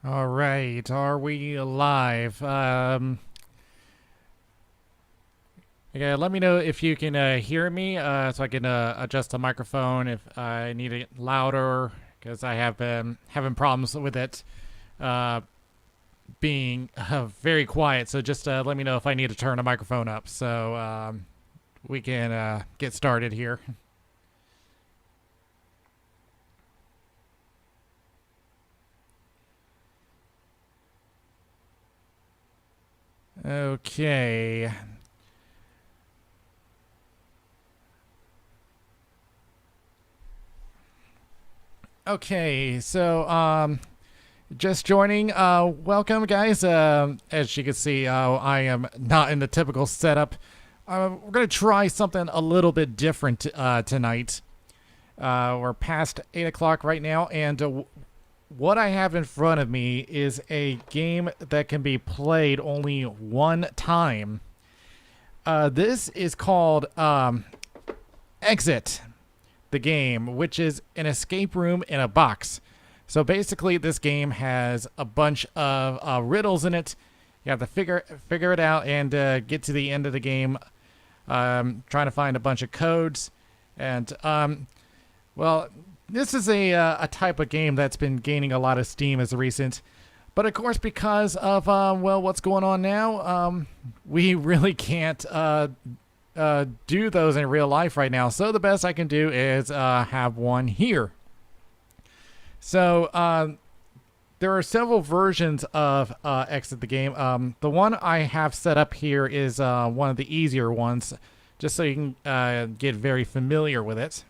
All right, are we live? Yeah, let me know if you can hear me so I can adjust the microphone if I need it louder because I have been having problems with it uh, being very quiet. So just let me know if I need to turn the microphone up so we can get started here. Okay. Okay, so just joining. Welcome, guys. As you can see, I am not in the typical setup. We're gonna try something a little bit different tonight. We're past 8 o'clock right now, and what I have in front of me is a game that can be played only one time. This is called Exit the game, which is an escape room in a box. So basically, this game has a bunch of riddles in it. You have to figure it out and get to the end of the game, trying to find a bunch of codes. And well, this is a type of game that's been gaining a lot of steam as of recent. But of course, because of well, what's going on now, we really can't do those in real life right now. So the best I can do is have one here. So there are several versions of Exit the Game. The one I have set up here is one of the easier ones, just so you can get very familiar with it.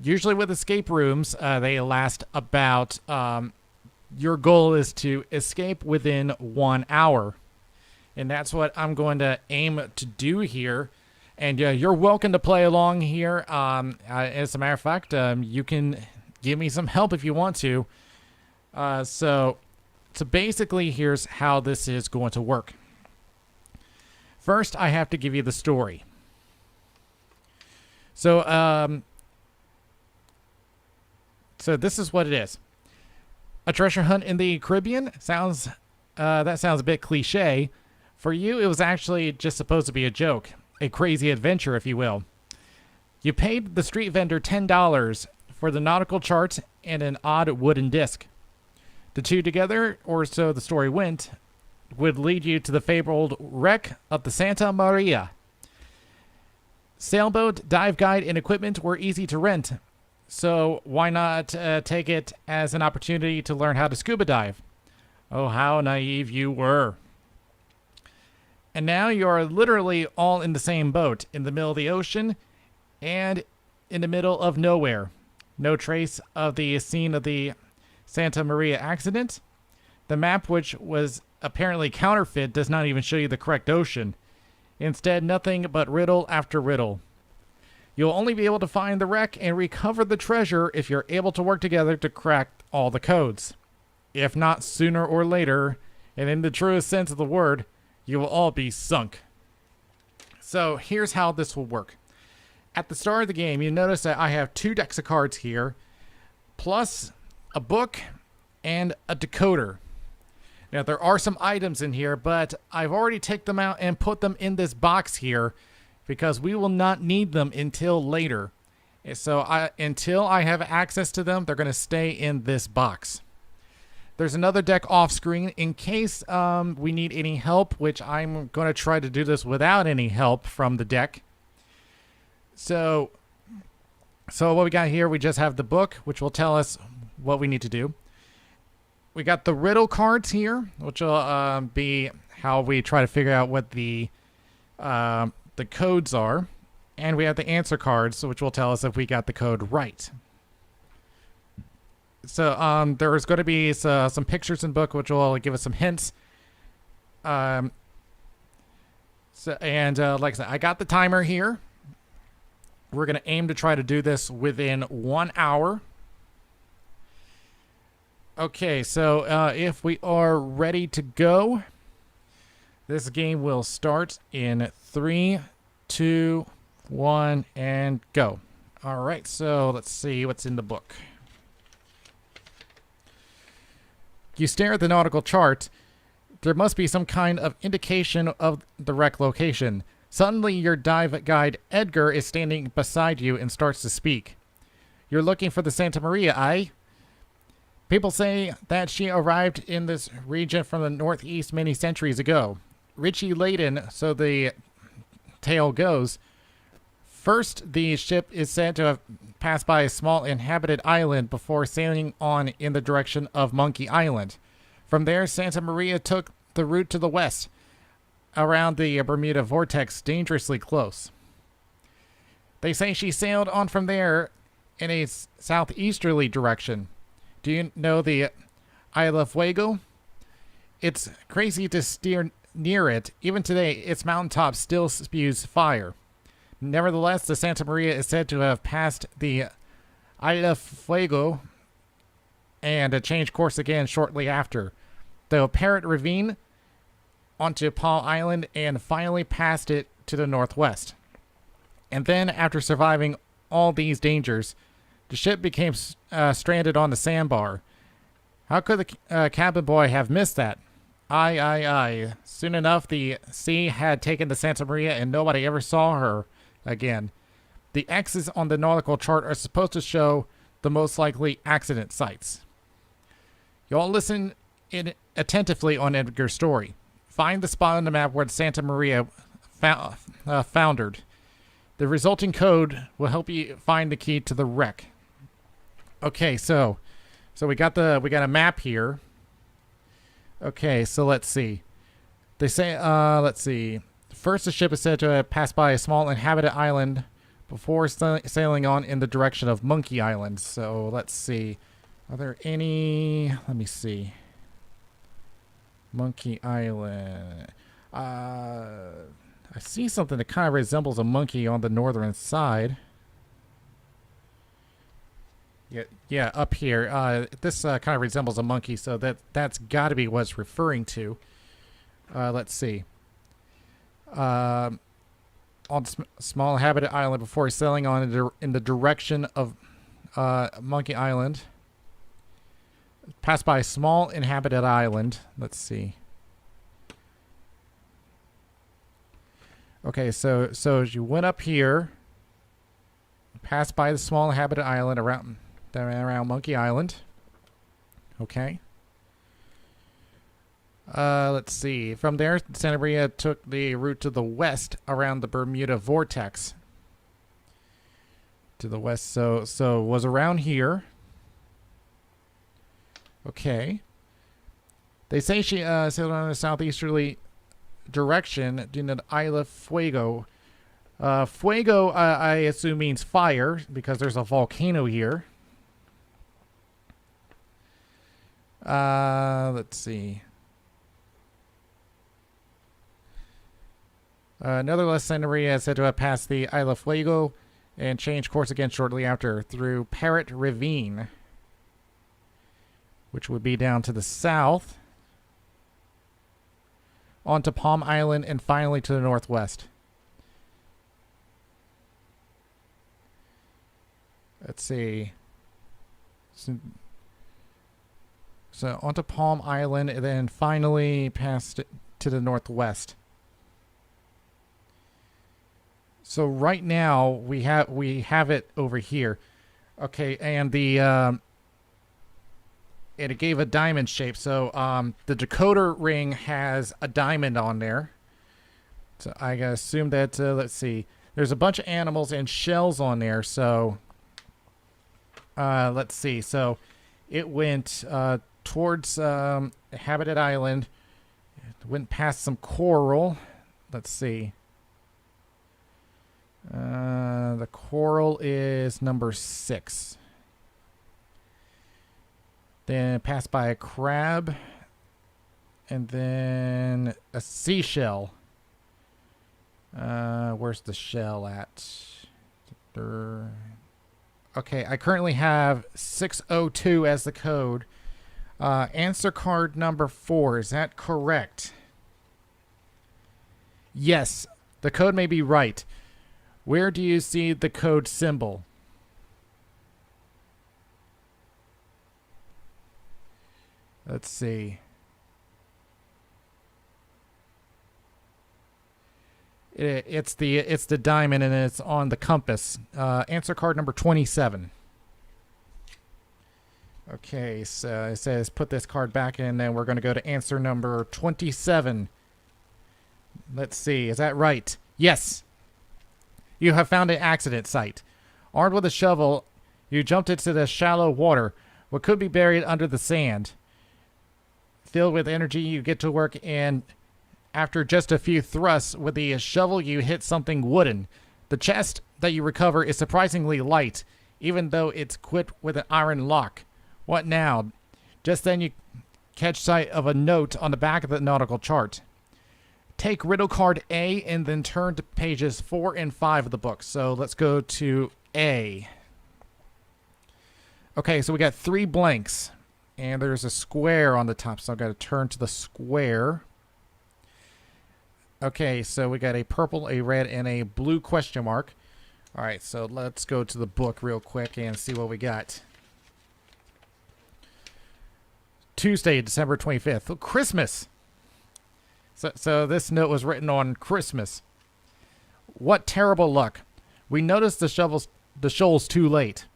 Usually with escape rooms, they last about, your goal is to escape within 1 hour. And that's what I'm going to aim to do here. And you're welcome to play along here. As a matter of fact, you can give me some help if you want to. So basically, here's how this is going to work. First, I have to give you the story. So this is what it is. A treasure hunt in the Caribbean sounds that sounds a bit cliche. For you, it was actually just supposed to be a joke, a crazy adventure, if you will. You paid the street vendor $10 for the nautical chart and an odd wooden disc. The two together, or so the story went, would lead you to the fabled wreck of the Santa Maria. Sailboat, dive guide, and equipment were easy to rent, so why not take it as an opportunity to learn how to scuba dive? Oh, how naive you were. And now you are literally all in the same boat, in the middle of the ocean, and in the middle of nowhere. No trace of the scene of the Santa Maria accident. The map, which was apparently counterfeit, does not even show you the correct ocean. Instead, nothing but riddle after riddle. You'll only be able to find the wreck and recover the treasure if you're able to work together to crack all the codes. If not, sooner or later, and in the truest sense of the word, you will all be sunk. So here's how this will work. At the start of the game, you notice that I have 2 decks of cards here, plus a book and a decoder. Now, there are some items in here, but I've already taken them out and put them in this box here because we will not need them until later. So until I have access to them, they're going to stay in this box. There's another deck off screen in case we need any help, which I'm going to try to do this without any help from the deck. So what we got here, we just have the book, which will tell us what we need to do. We got the riddle cards here, which will be how we try to figure out what the codes are. And we have the answer cards, which will tell us if we got the code right. So there's going to be some pictures in the book, which will give us some hints. Like I said, I got the timer here. We're going to aim to try to do this within 1 hour. Okay, so if we are ready to go, this game will start in 3, 2, 1, and go. All right, so let's see what's in the book. You stare at the nautical chart. There must be some kind of indication of the wreck location. Suddenly, your dive guide, Edgar, is standing beside you and starts to speak. You're looking for the Santa Maria, aye? People say that she arrived in this region from the northeast many centuries ago. Richie Layden, so the tale goes. First, the ship is said to have passed by a small inhabited island before sailing on in the direction of Monkey Island. From there, Santa Maria took the route to the west, around the Bermuda Vortex, dangerously close. They say she sailed on from there in a southeasterly direction. Do you know the Isla Fuego? It's crazy to steer near it. Even today, its mountaintop still spews fire. Nevertheless, the Santa Maria is said to have passed the Isla Fuego and changed course again shortly after, though Parrot Ravine onto Palm Island and finally passed it to the northwest. And then, after surviving all these dangers, the ship became stranded on the sandbar. How could the cabin boy have missed that? Aye. Soon enough, the sea had taken the Santa Maria and nobody ever saw her again. The X's on the nautical chart are supposed to show the most likely accident sites. You all listen attentively on Edgar's story. Find the spot on the map where the Santa Maria foundered. The resulting code will help you find the key to the wreck. Okay, so we got a map here. Okay, so let's see. They say, let's see. First, the ship is said to have passed by a small inhabited island before sailing on in the direction of Monkey Island. So let's see. Are there any? Let me see. Monkey Island. I see something that kind of resembles a monkey on the northern side. Yeah, up here. This kind of resembles a monkey, so that's got to be what it's referring to. Let's see. On small inhabited island before sailing on in the direction of Monkey Island. Passed by a small inhabited island. Let's see. Okay, so as you went up here, passed by the small inhabited island around Monkey Island. Okay. Let's see. From there, Santa Maria took the route to the west around the Bermuda Vortex. To the west, so was around here. Okay. They say she sailed on a southeasterly direction due to Isla Fuego. Fuego, I assume, means fire because there's a volcano here. Let's see. Nevertheless, Santa Maria is said to have passed the Isla Fuego and changed course again shortly after through Parrot Ravine, which would be down to the south, onto Palm Island, and finally to the northwest. Let's see. So onto Palm Island, and then finally past to the northwest. So right now we have it over here. Okay, and and it gave a diamond shape. So the decoder ring has a diamond on there. So I assume that let's see. There's a bunch of animals and shells on there. So let's see. So it went towards Habitat Island. It went past some coral. Let's see. The coral is number 6. Then passed by a crab. And then a seashell. Where's the shell at? Okay, I currently have 602 as the code. Answer card number 4. Is that correct? Yes, the code may be right. Where do you see the code symbol? Let's see. It's the diamond, and it's on the compass. Answer card number 27. Okay, so it says put this card back in, and we're going to go to answer number 27. Let's see, is that right? Yes. You have found an accident site. Armed with a shovel, you jumped into the shallow water, what could be buried under the sand. Filled with energy, you get to work, and after just a few thrusts with the shovel, you hit something wooden. The chest that you recover is surprisingly light, even though it's equipped with an iron lock. What now? Just then you catch sight of a note on the back of the nautical chart. Take riddle card A and then turn to pages 4 and 5 of the book. So let's go to A. Okay, so we got 3 blanks. And there's a square on the top, so I've got to turn to the square. Okay, so we got a purple, a red, and a blue question mark. All right, so let's go to the book real quick and see what we got. Tuesday, December 25th. Oh, Christmas. So this note was written on Christmas. What terrible luck. We noticed the shoals too late.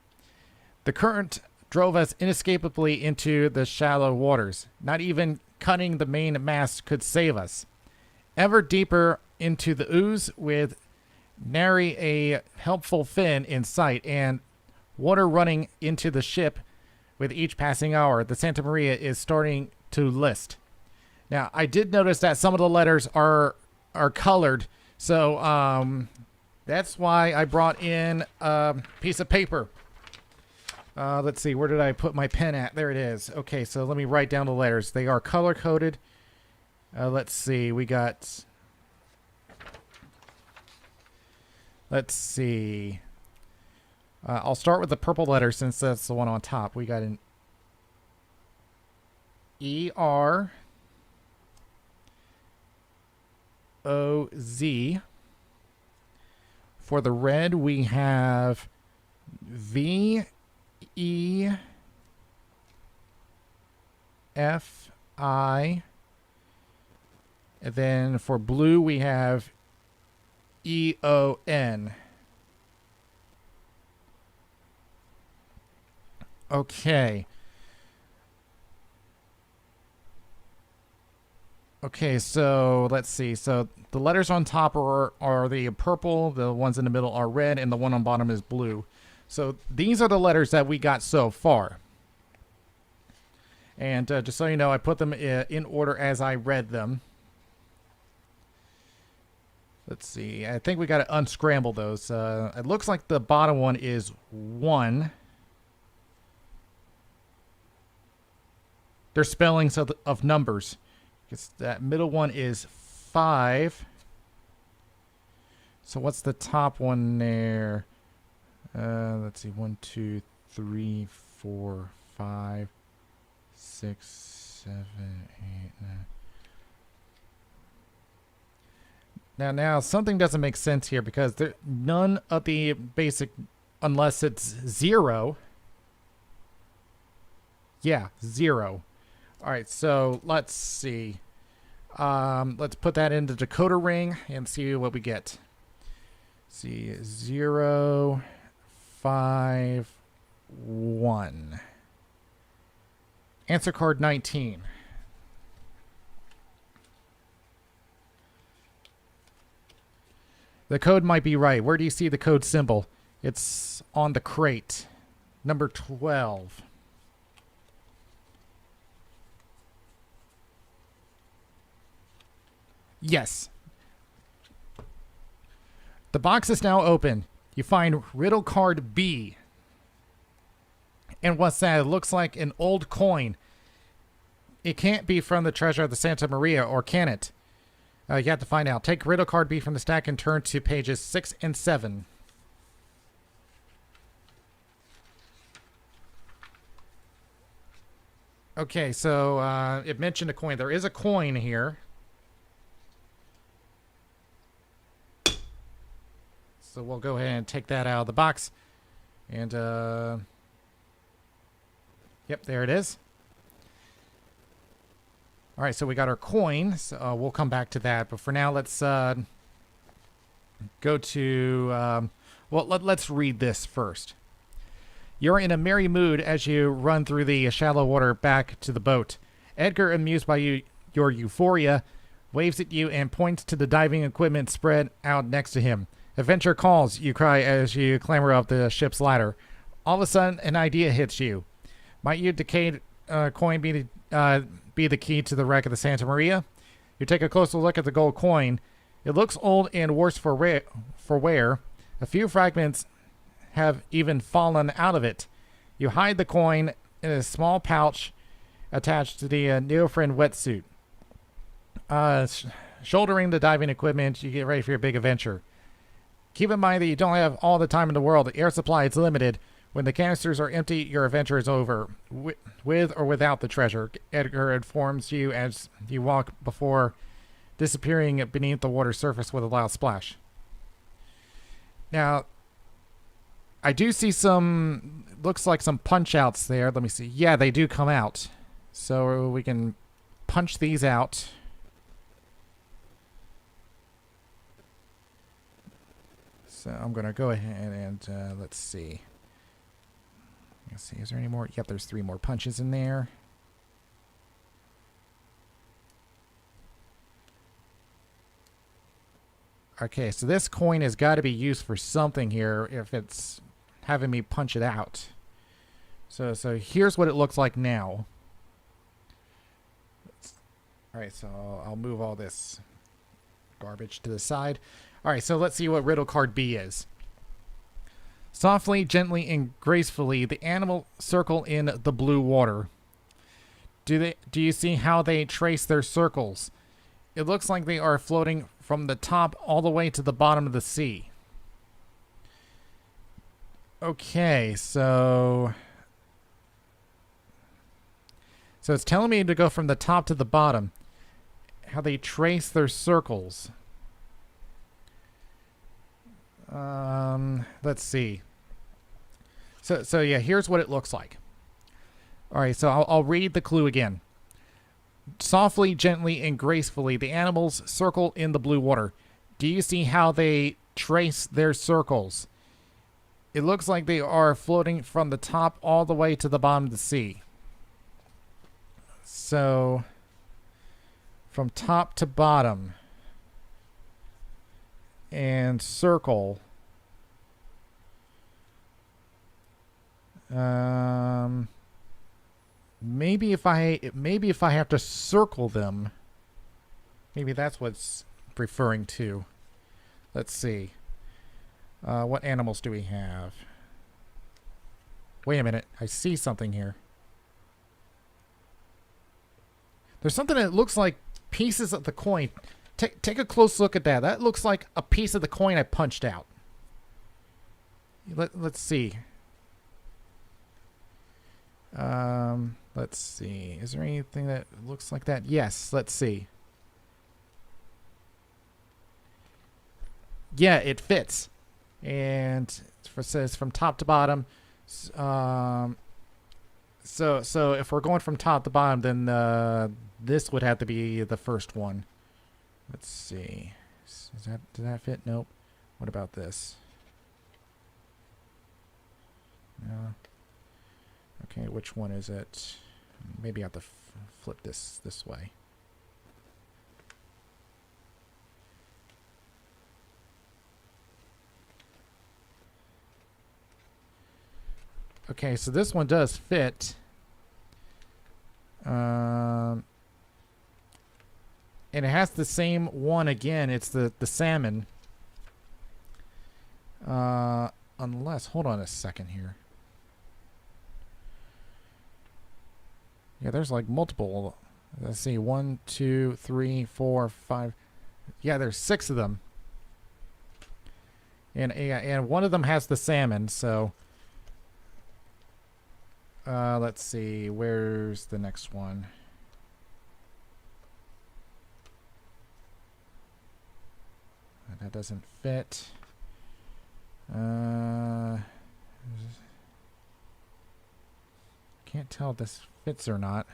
The current drove us inescapably into the shallow waters. Not even cutting the main mast could save us. Ever deeper into the ooze with nary a helpful fin in sight and water running into the ship with each passing hour, the Santa Maria is starting to list. Now, I did notice that some of the letters are colored, so that's why I brought in a piece of paper. Let's see, where did I put my pen at? There it is. Okay, so let me write down the letters. They are color-coded. Let's see, we got... Let's see. I'll start with the purple letter since that's the one on top. We got an E-R... O-Z. For the red, we have V-E-F-I. And then for blue, we have E-O-N. Okay. Okay, so let's see. So the letters on top are the purple, the ones in the middle are red, and the one on bottom is blue. So these are the letters that we got so far. And just so you know, I put them in order as I read them. Let's see. I think we got to unscramble those. It looks like the bottom one is 1. They're spellings of numbers. Guess that middle one is 5. So what's the top one there? Let's see. 1, 2, 3, 4, 5, 6, 7, 8, 9. Now something doesn't make sense here because none of the basic, unless it's 0. Yeah, 0. All right, so let's see. Let's put that into decoder ring and see what we get. See, 0, 5, 1. Answer card 19. The code might be right. Where do you see the code symbol? It's on the crate. Number 12. Yes. The box is now open. You find riddle card B. And what's that? It looks like an old coin. It can't be from the treasure of the Santa Maria, or can it? You have to find out. Take riddle card B from the stack and turn to pages 6 and 7. Okay, so it mentioned a coin. There is a coin here. So we'll go ahead and take that out of the box. And, yep, there it is. All right, so we got our coin. So, we'll come back to that. But for now, let's go to... well, let's read this first. You're in a merry mood as you run through the shallow water back to the boat. Edgar, amused by your euphoria, waves at you and points to the diving equipment spread out next to him. Adventure calls, you cry as you clamber up the ship's ladder. All of a sudden, an idea hits you. Might your decayed coin be the key to the wreck of the Santa Maria? You take a closer look at the gold coin. It looks old and worse for wear. A few fragments have even fallen out of it. You hide the coin in a small pouch attached to the neoprene wetsuit. Shouldering the diving equipment, you get ready for your big adventure. Keep in mind that you don't have all the time in the world. The air supply is limited. When the canisters are empty, your adventure is over. With or without the treasure, Edgar informs you as you walk before disappearing beneath the water surface with a loud splash. Now, I do see some, looks like some punch outs there. Let me see. Yeah, they do come out. So we can punch these out. So I'm going to go ahead and let's see. Let's see, is there any more? Yep, there's 3 more punches in there. Okay, so this coin has got to be used for something here if it's having me punch it out. So here's what it looks like now. All right, so I'll move all this garbage to the side. All right, so let's see what riddle card B is. Softly, gently, and gracefully, the animals circle in the blue water. Do you see how they trace their circles? It looks like they are floating from the top all the way to the bottom of the sea. Okay, so it's telling me to go from the top to the bottom. How they trace their circles. Let's see. So yeah, here's what it looks like. All right, so I'll read the clue again. Softly, gently, and gracefully, the animals circle in the blue water. Do you see how they trace their circles? It looks like they are floating from the top all the way to the bottom of the sea. So, from top to bottom and circle. Maybe if I have to circle them, maybe that's what's referring to. Let's see. What animals do we have? Wait a minute. I see something here. There's something that looks like pieces of the coin. Take a close look at that. That looks like a piece of the coin I punched out. Let's see. Let's see. Is there anything that looks like that? Yes, let's see. Yeah, it fits. And it says from top to bottom. So if we're going from top to bottom, then this would have to be the first one. Let's see. Did that fit? Nope. What about this? No. Okay, which one is it? Maybe I have to flip this way. Okay, so this one does fit. And it has the same one again. It's the salmon. Unless, hold on a second here. Yeah, there's like multiple. Let's see, 1, 2, 3, 4, 5. Yeah, there's 6 of them. And one of them has the salmon, so let's see, where's the next one? That doesn't fit. Can't tell if this fits or not.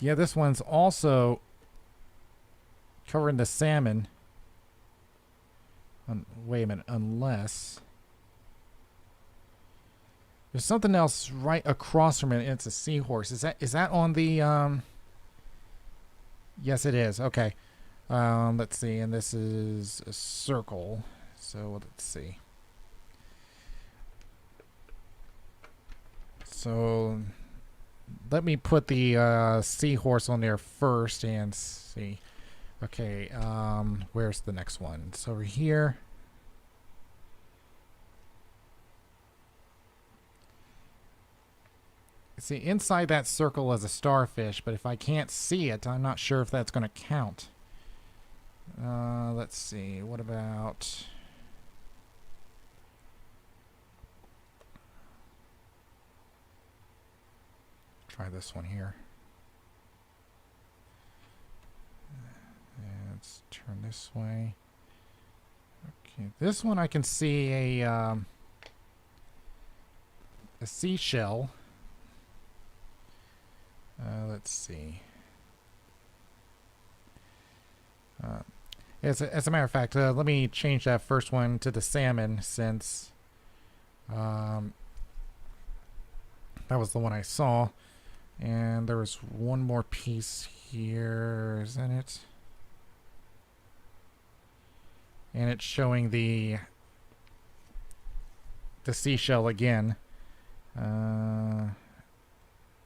Yeah, this one's also covering the salmon. Wait a minute, unless there's something else right across from it, and it's a seahorse. Is that on the Yes, it is. Okay. Let's see, and this is a circle. So let's see. So let me put the seahorse on there first and see. Okay, where's the next one? It's over here. See, inside that circle is a starfish, but if I can't see it, I'm not sure if that's going to count. Let's see. What about... Try this one here. Let's turn this way. Okay, this one I can see a seashell. Let's see. As a matter of fact, let me change that first one to the salmon, since that was the one I saw. And there was one more piece here, isn't it? And it's showing the seashell again.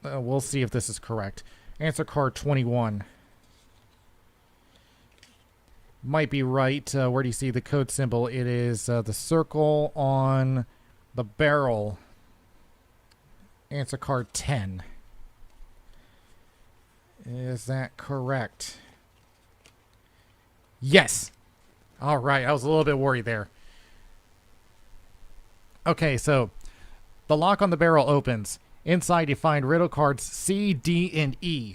We'll see if this is correct. Answer card 21. Might be right. Where do you see the code symbol? It is the circle on the barrel. Answer card 10. Is that correct? Yes! Alright, I was a little bit worried there. Okay, so the lock on the barrel opens. Inside you find riddle cards C, D, and E.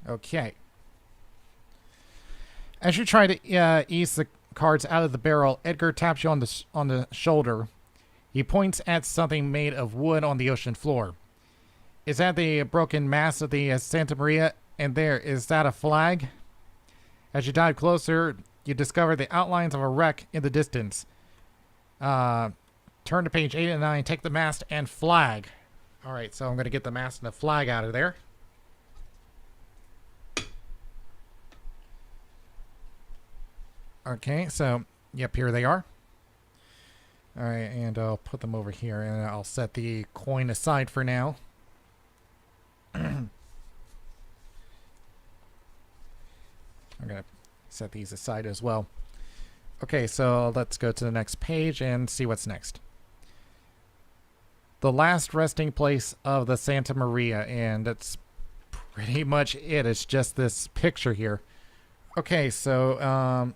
Okay. As you try to ease the cards out of the barrel, Edgar taps you on the shoulder. He points at something made of wood on the ocean floor. Is that the broken mast of the Santa Maria? And there, is that a flag? As you dive closer, you discover the outlines of a wreck in the distance. Turn to page 8 and 9, take the mast and flag. Alright, so I'm going to get the mast and the flag out of there. Okay, so, yep, here they are. Alright, and I'll put them over here, and I'll set the coin aside for now. I'm going to set these aside as well. Okay, so let's go to the next page and see what's next. The last resting place of the Santa Maria, and that's pretty much it. It's just this picture here. Okay, so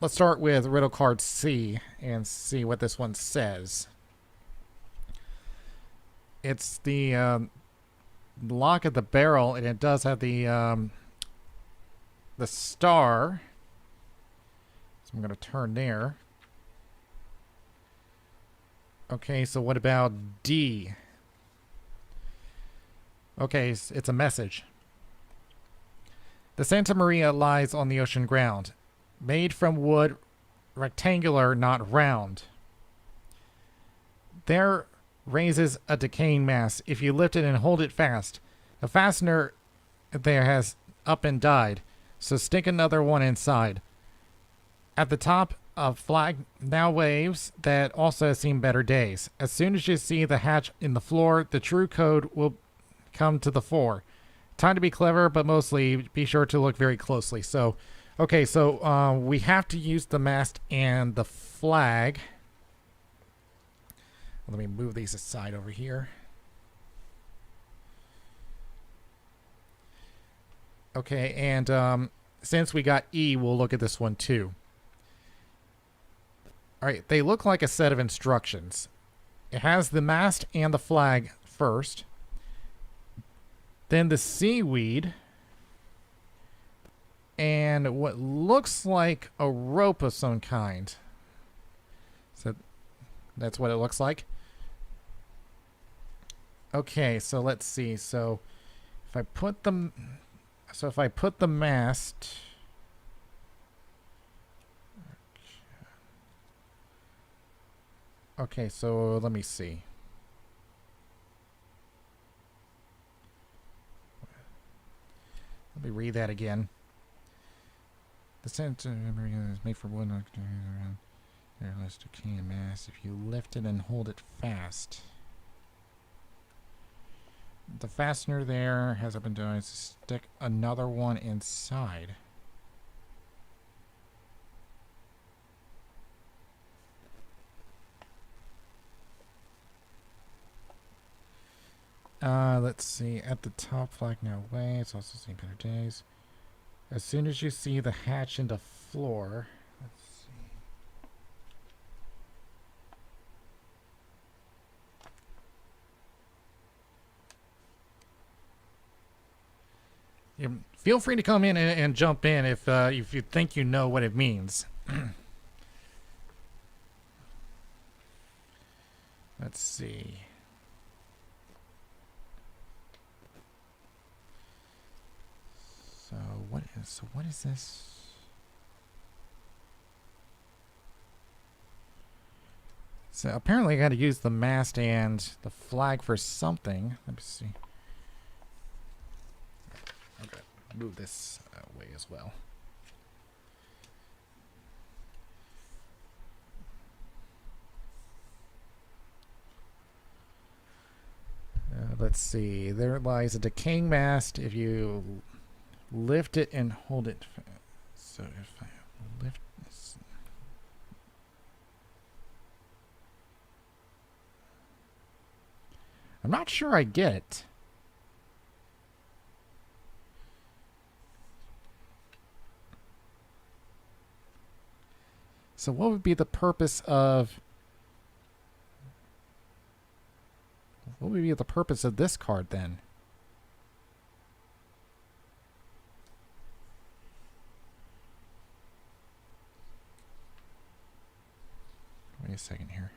let's start with riddle card C and see what this one says. It's the lock at the barrel, and it does have the star. So I'm going to turn there. Okay, so what about D? Okay, it's a message. The Santa Maria lies on the ocean ground. Made from wood, rectangular, not round. There raises a decaying mass. If you lift it and hold it fast, a fastener there has up and died, so stick another one inside. At the top, a flag now waves that also has seen better days. As soon as you see the hatch in the floor, the true code will come to the fore. Time to be clever, but mostly be sure to look very closely. So, okay, so we have to use the mast and the flag. Let me move these aside over here. Okay, and since we got E, we'll look at this one too. Alright, they look like a set of instructions. It has the mast and the flag first. Then the seaweed. And what looks like a rope of some kind. That's what it looks like. Okay, so let's see. So if I put the mast. Okay, so let me see. Let me read that again. The center is made for wood. There lies decaying mass. If you lift it and hold it fast. The fastener there has up and down. Stick another one inside. Let's see. At the top, flag now away. It's also seen better days. As soon as you see the hatch in the floor. Let's see. Feel free to come in and jump in if you think you know what it means. Let's see. So what is this? So apparently I got to use the mast and the flag for something. Let me see. Okay, move this way as well. Let's see. There lies a decaying mast. If you lift it and hold it. So if I lift this. I'm not sure I get it. So what would be the purpose of... What would be the purpose of this card then? Wait a second here.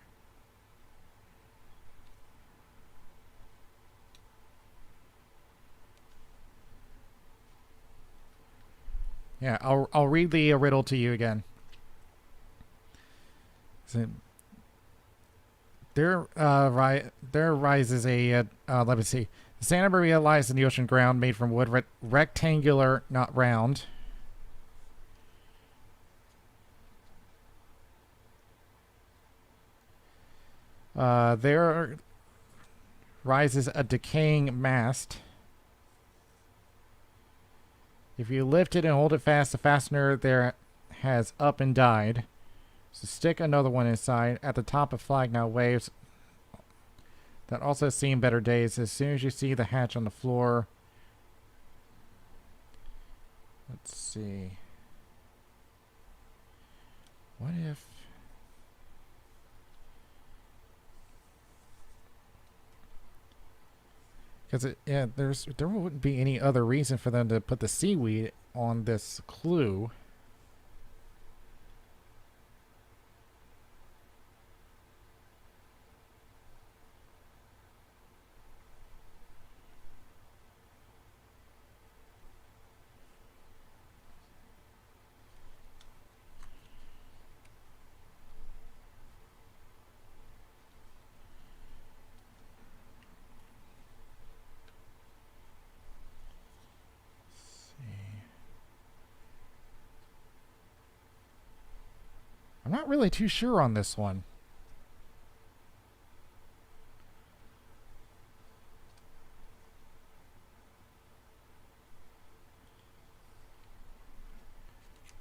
Yeah, I'll read the riddle to you again. So, there rises a let me see. Santa Maria lies in the ocean ground, made from wood, rectangular, not round. There rises a decaying mast. If you lift it and hold it fast, the fastener there has up and died. So stick another one inside. At the top, a flag now waves. That also seen better days. As soon as you see the hatch on the floor. Let's see. What if... Because there wouldn't be any other reason for them to put the seaweed on this clue. I'm not really too sure on this one.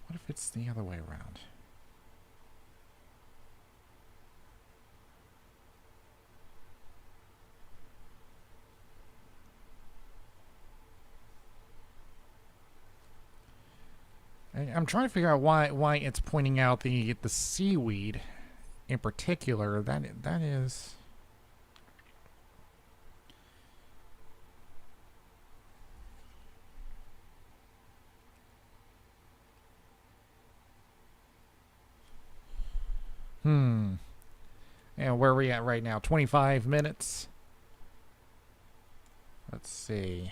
What if it's the other way around? I'm trying to figure out why it's pointing out the seaweed in particular. That is... And where are we at right now? 25 minutes. Let's see.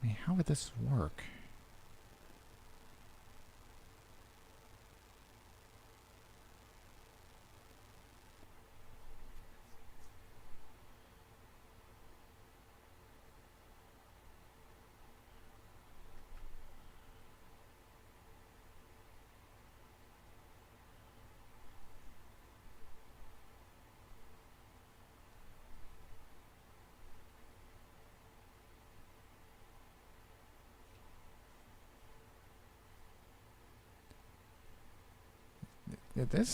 I mean, how would this work?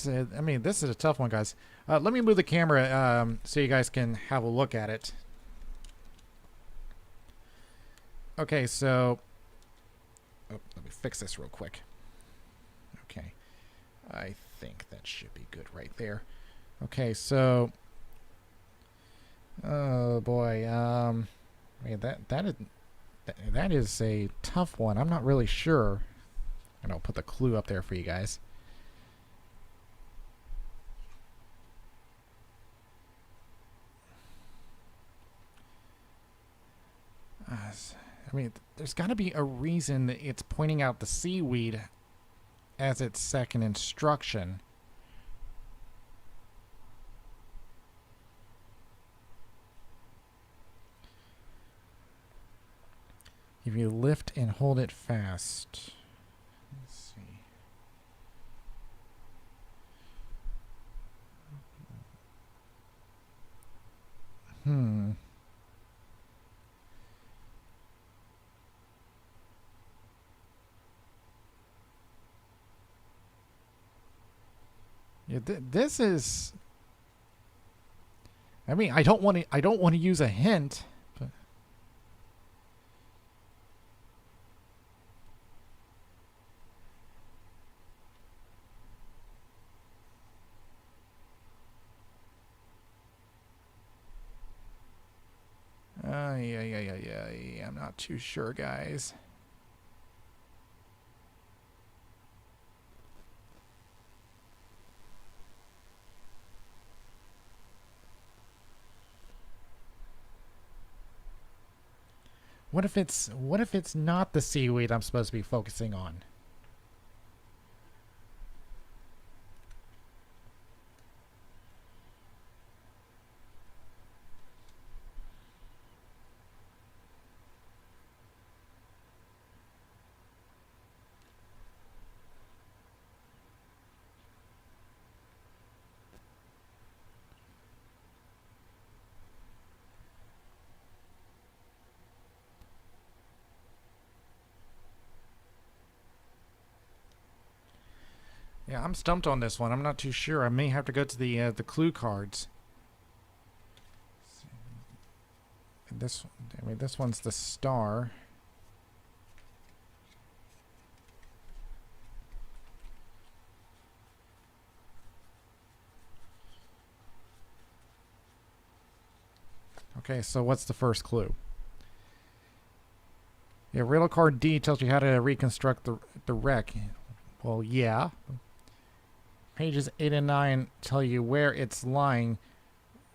I mean, this is a tough one, guys. Let me move the camera so you guys can have a look at it. Okay, so... Oh, let me fix this real quick. Okay. I think that should be good right there. Okay, so... Oh, boy. That is a tough one. I'm not really sure. And I'll put the clue up there for you guys. I mean, there's got to be a reason that it's pointing out the seaweed as its second instruction. If you lift and hold it fast. Let's see. Yeah, this is. I mean, I don't want to. I don't want to use a hint. But yeah. I'm not too sure, guys. What if it's not the seaweed I'm supposed to be focusing on? Yeah, I'm stumped on this one. I'm not too sure. I may have to go to the clue cards. This one's the star. Okay, so what's the first clue? Yeah, riddle card D tells you how to reconstruct the wreck. Well, yeah. Pages 8 and 9 tell you where it's lying.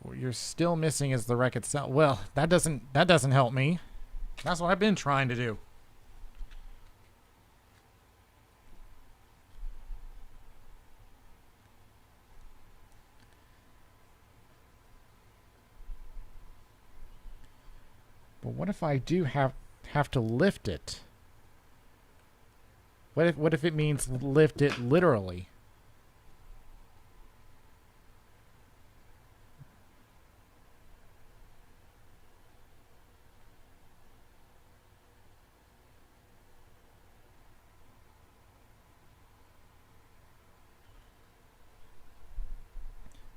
What you're still missing is the wreck itself. Well, that doesn't help me. That's what I've been trying to do. But what if I do have to lift it? What if it means lift it literally?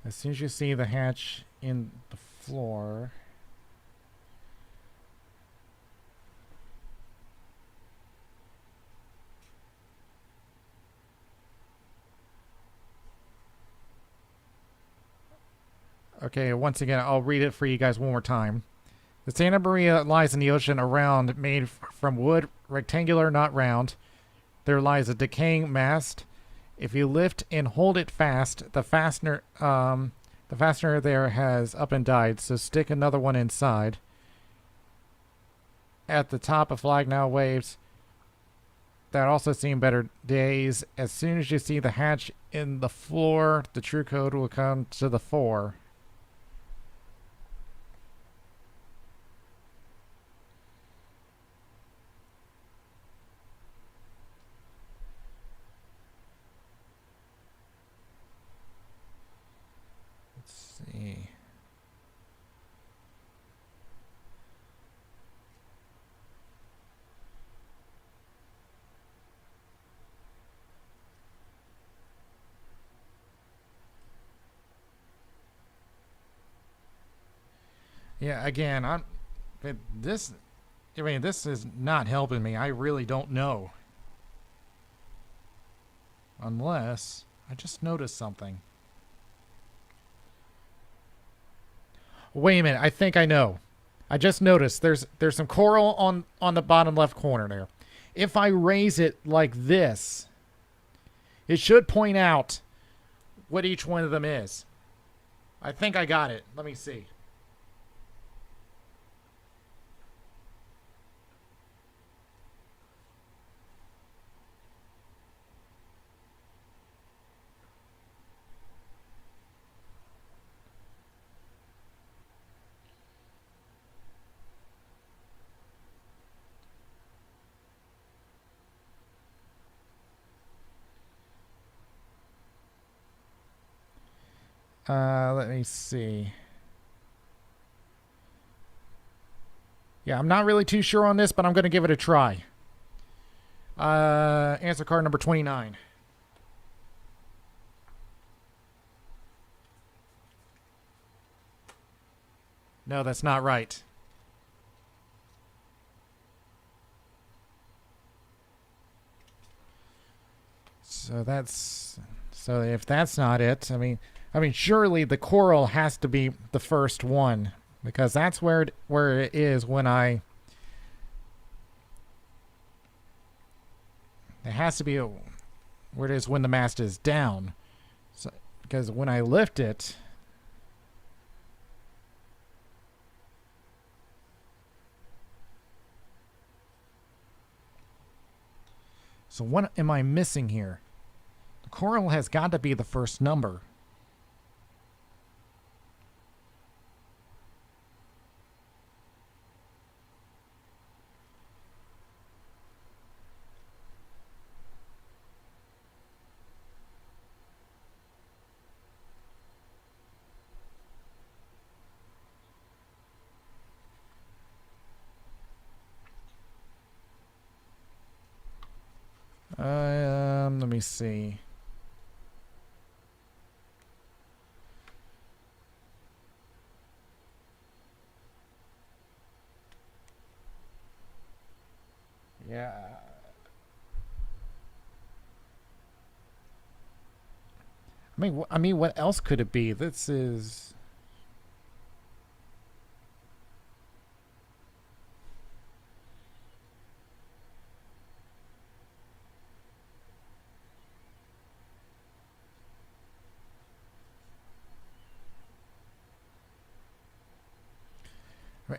As soon as you see the hatch in the floor... Okay, once again, I'll read it for you guys one more time. The Santa Maria lies in the ocean around, made from wood, rectangular, not round. There lies a decaying mast If you lift and hold it fast, the fastener there has up and died, so stick another one inside. At the top, a flag now waves. That also seen better days. As soon as you see the hatch in the floor, the true code will come to the fore. Let's see. Yeah, again, this this is not helping me. I really don't know. Unless I just noticed something. Wait a minute, I think I know. I just noticed there's some coral on the bottom left corner there. If I raise it like this, it should point out what each one of them is. I think I got it. Let me see. Let me see. Yeah, I'm not really too sure on this, but I'm going to give it a try. Answer card number 29. No, that's not right. So if that's not it, I mean, surely the coral has to be the first one because that's where it is when I. It has to be where it is when the mast is down, so, because when I lift it. So what am I missing here? The coral has got to be the first number. Let me see. Yeah. I mean, what else could it be? This is.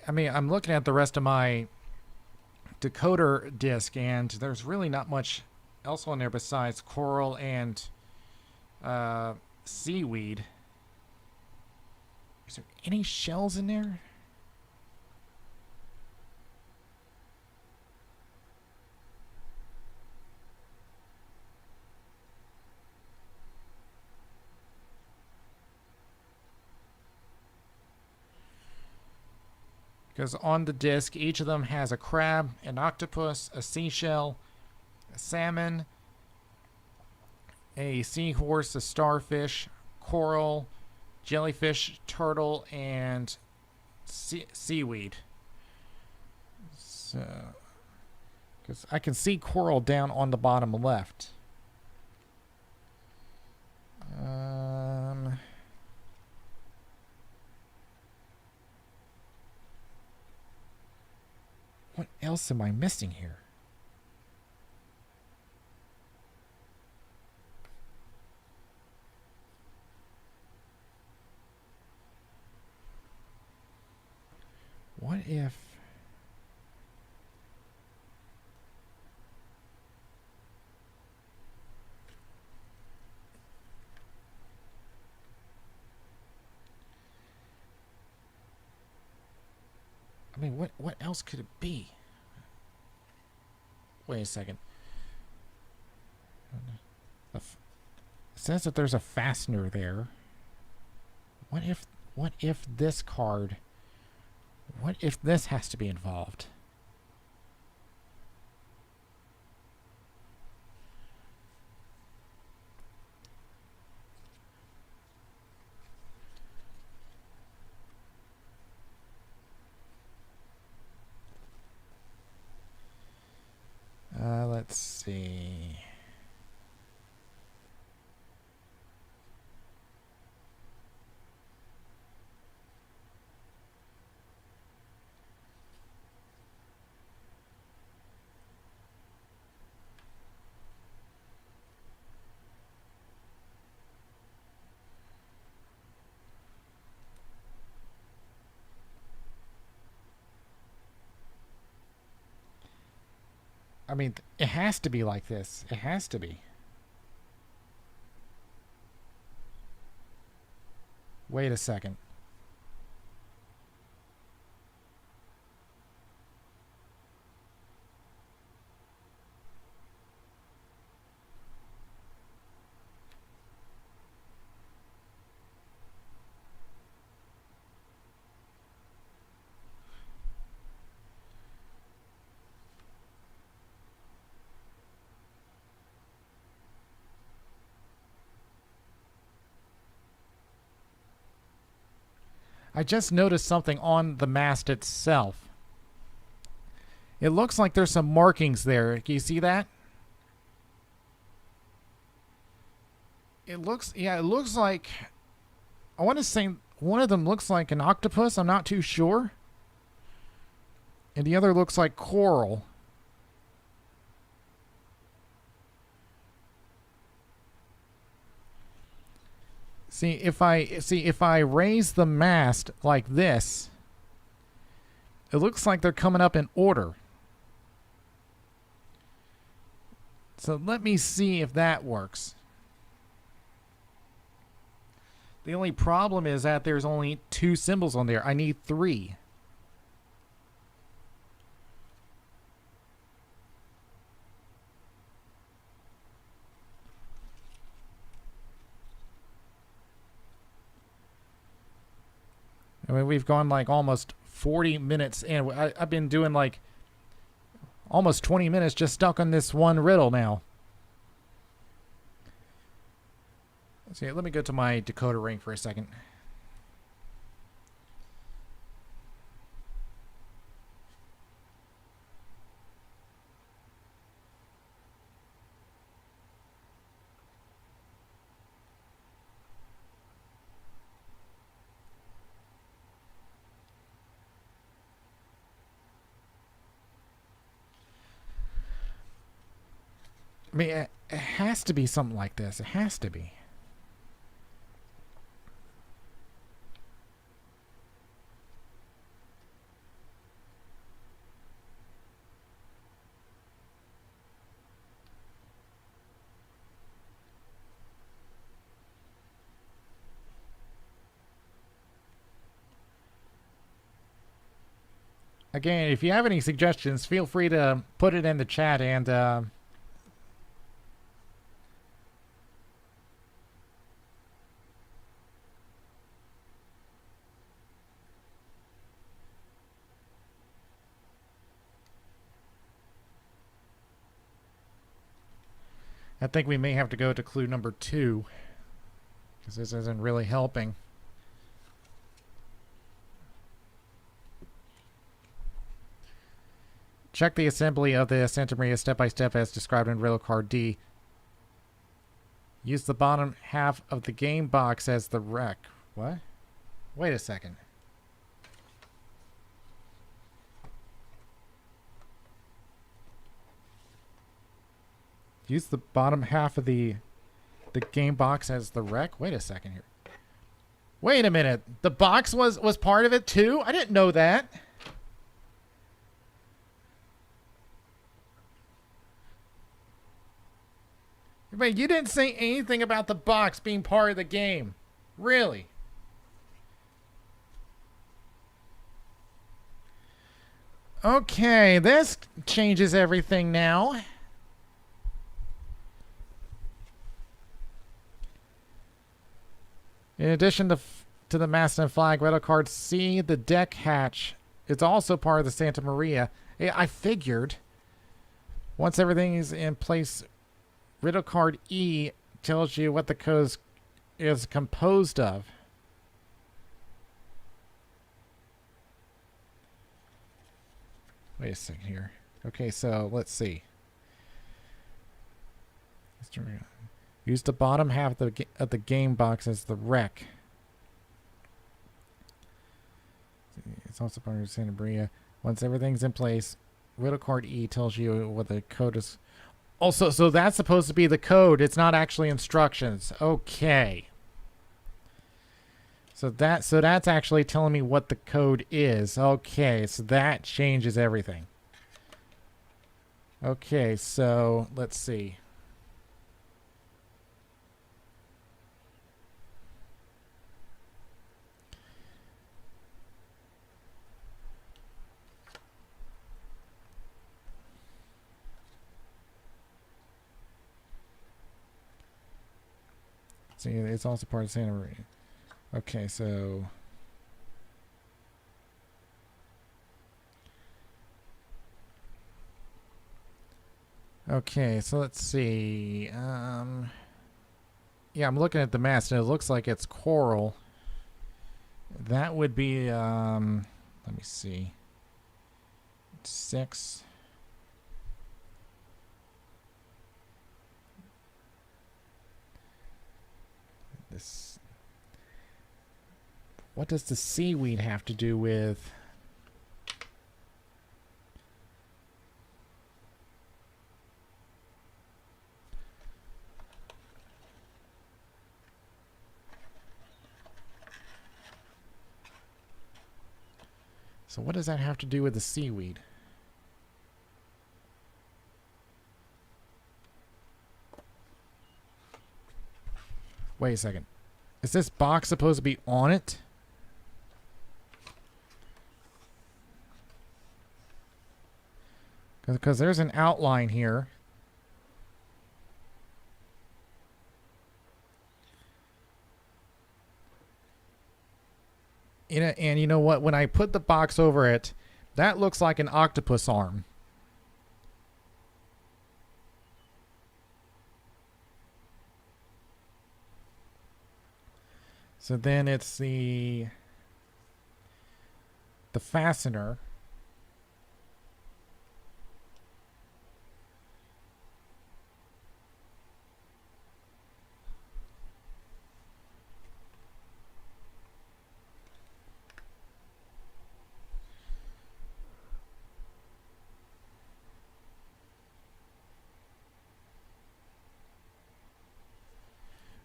I mean, I'm looking at the rest of my decoder disc, and there's really not much else on there besides coral and seaweed. Is there any shells in there? Because on the disc, each of them has a crab, an octopus, a seashell, a salmon, a seahorse, a starfish, coral, jellyfish, turtle, and seaweed. So, because I can see coral down on the bottom left. What else am I missing here? What if... I mean, what else could it be? Wait a second. It says that there's a fastener there. What if this card... What if this has to be involved? Let's see. I mean, it has to be like this. It has to be. Wait a second. I just noticed something on the mast itself. It looks like there's some markings there. Can you see that? It looks like, I want to say one of them looks like an octopus. I'm not too sure. And the other looks like coral. See, if I raise the mast like this, it looks like they're coming up in order. So let me see if that works. The only problem is that there's only 2 symbols on there. I need 3. I mean, we've gone like almost 40 minutes in. I've been doing like almost 20 minutes just stuck on this one riddle now. Let's see, let me go to my decoder ring for a second. I mean, it has to be something like this. It has to be. Again, if you have any suggestions, feel free to put it in the chat and I think we may have to go to clue number 2 because this isn't really helping. Check the assembly of the Santa Maria step by step as described in riddle card D. Use the bottom half of the game box as the wreck. What? Wait a second. Use the bottom half of the game box as the wreck? Wait a second here. Wait a minute. The box was part of it too? I didn't know that. But you didn't say anything about the box being part of the game. Really? Okay, this changes everything now. In addition to the mast and flag, Riddle card C, the deck hatch. It's also part of the Santa Maria. I figured. Once everything is in place, Riddle card E tells you what the code is composed of. Wait a second here. Okay, so let's see. Use the bottom half of the game box as the rec. It's also part of Santa Maria. Once everything's in place, Riddle card E tells you what the code is. Also, so that's supposed to be the code. It's not actually instructions. Okay. So that's actually telling me what the code is. Okay, so that changes everything. Okay, so let's see. See, it's also part of Santa Maria. Okay, so let's see. Yeah, I'm looking at the mast and it looks like it's coral. That would be let me see. 6. This. What does the seaweed have to do with? So what does that have to do with the seaweed? Wait a second. Is this box supposed to be on it? Because there's an outline here. And you know what? When I put the box over it, that looks like an octopus arm. So then it's the fastener.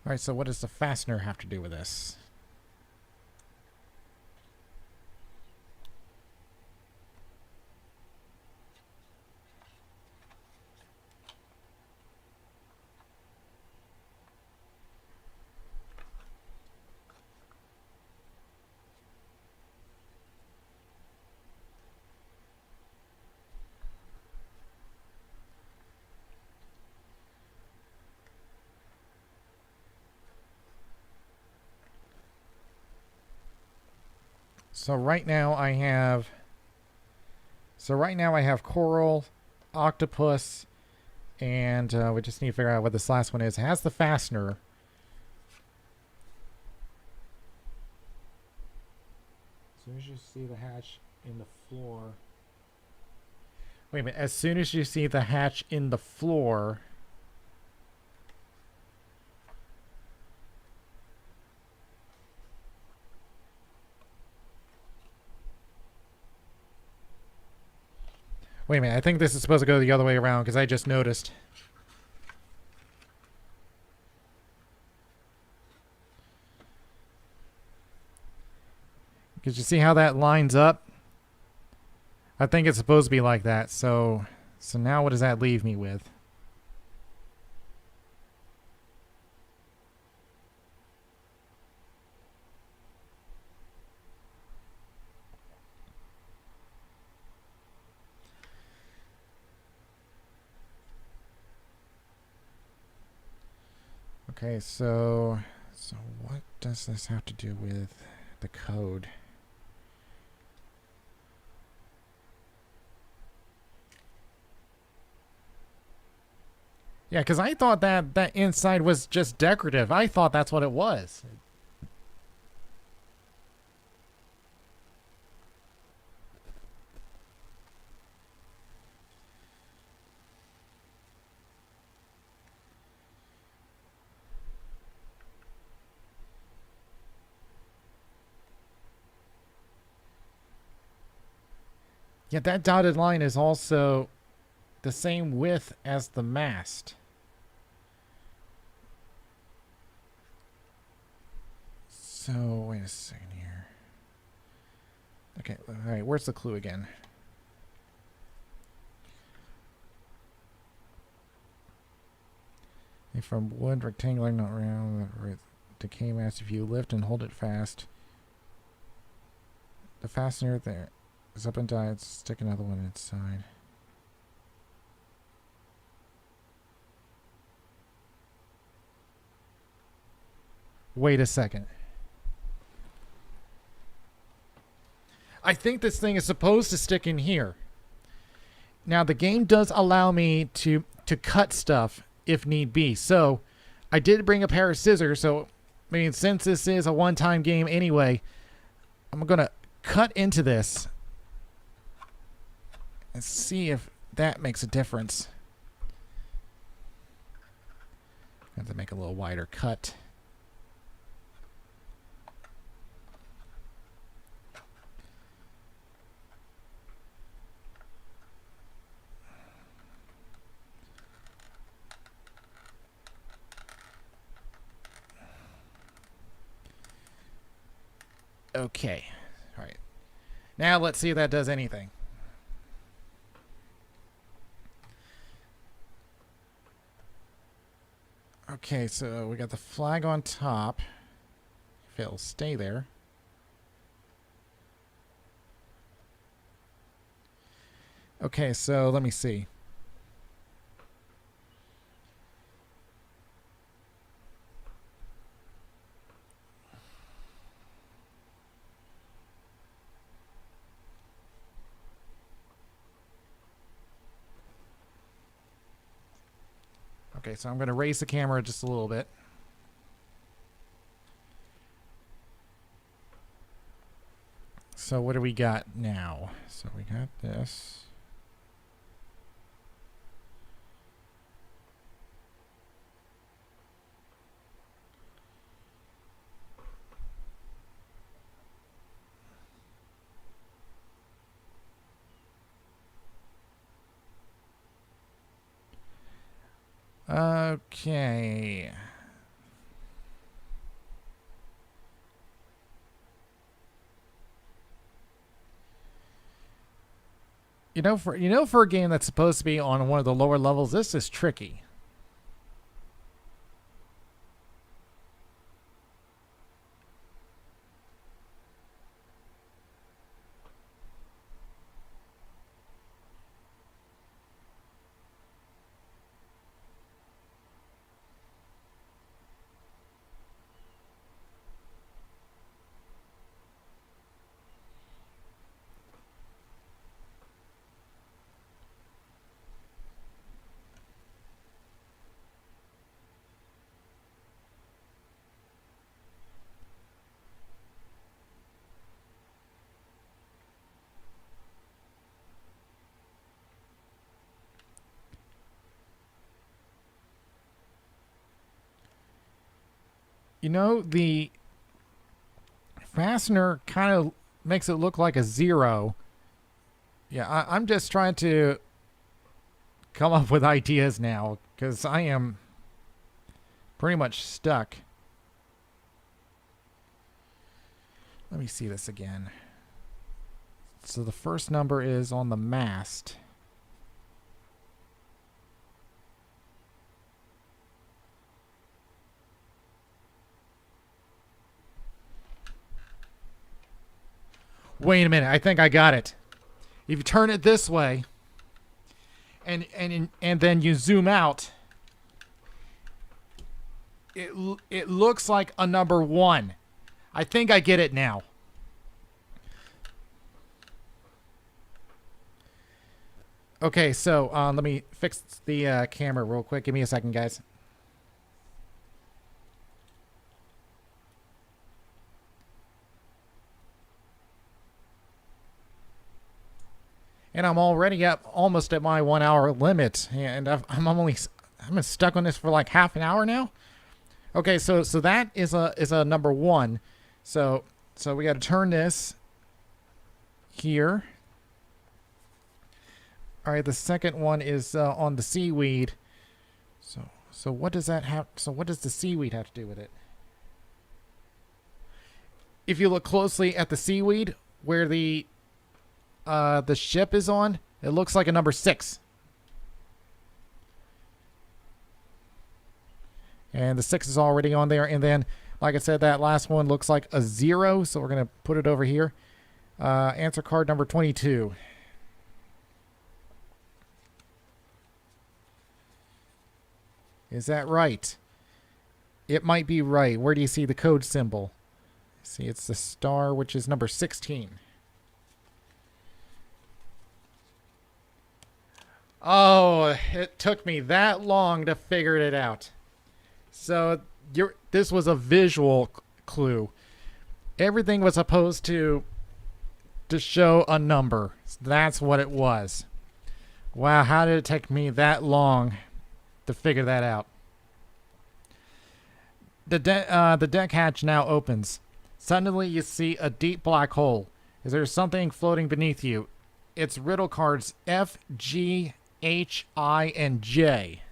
Alright, so what does the fastener have to do with this? So right now I have coral, octopus, and we just need to figure out what this last one is. It has the fastener. As soon as you see the hatch in the floor. Wait a minute. As soon as you see the hatch in the floor. Wait a minute, I think this is supposed to go the other way around because I just noticed. Because you see how that lines up? I think it's supposed to be like that. So now what does that leave me with? Okay, so what does this have to do with the code? Yeah, because I thought that inside was just decorative. I thought that's what it was. Yeah, that dotted line is also the same width as the mast. So, wait a second here. Okay, alright, where's the clue again? From wood, rectangular, not round, decay mast. If you lift and hold it fast, the fastener there is up and down. Stick another one inside. Wait a second. I think this thing is supposed to stick in here. Now, the game does allow me to cut stuff if need be. So, I did bring a pair of scissors. So, I mean, since this is a one-time game anyway, I'm going to cut into this and see if that makes a difference. I have to make a little wider cut. Okay. All right. Now let's see if that does anything. Okay, so we got the flag on top. If it'll stay there. Okay, so let me see. Okay, so I'm going to raise the camera just a little bit. So what do we got now? So we got this. Okay. For a game that's supposed to be on one of the lower levels, this is tricky. The fastener kind of makes it look like a 0. Yeah, I'm just trying to come up with ideas now because I am pretty much stuck. Let me see this again. So the first number is on the mast. Wait a minute, I think I got it. If you turn it this way and then you zoom out, it looks like a number 1. I think I get it now. Okay, so let me fix the camera real quick. Give me a second, guys. And I'm already up almost at my 1 hour limit, and I'm stuck on this for like half an hour now. Okay, so that is a number 1. So we got to turn this here. All right, the second one is on the seaweed. So what does that have? So what does the seaweed have to do with it? If you look closely at the seaweed, where the ship is on, it looks like a number 6. And the 6 is already on there. And then, like I said, that last one looks like a 0. So we're going to put it over here. Answer card number 22. Is that right? It might be right. Where do you see the code symbol? See, it's the star, which is number 16. Oh, it took me that long to figure it out. So this was a visual clue. Everything was supposed to show a number. That's what it was. Wow, how did it take me that long to figure that out? The deck hatch now opens. Suddenly you see a deep black hole. Is there something floating beneath you? It's riddle cards F, G, H, I, and J.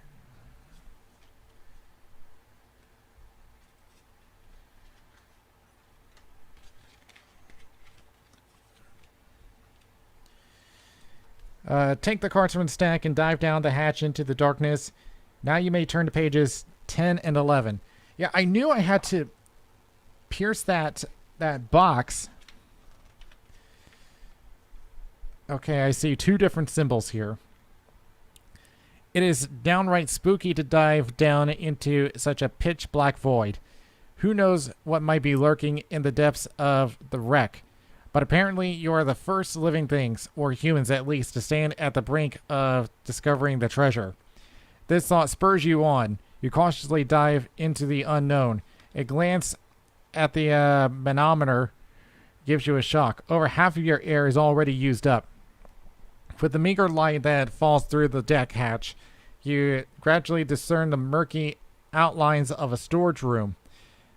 Take the cards from the stack and dive down the hatch into the darkness. Now you may turn to pages 10 and 11. Yeah, I knew I had to pierce that box. Okay, I see 2 different symbols here. It is downright spooky to dive down into such a pitch black void. Who knows what might be lurking in the depths of the wreck? But apparently you are the first living things, or humans at least, to stand at the brink of discovering the treasure. This thought spurs you on. You cautiously dive into the unknown. A glance at the manometer gives you a shock. Over half of your air is already used up. With the meager light that falls through the deck hatch, you gradually discern the murky outlines of a storage room.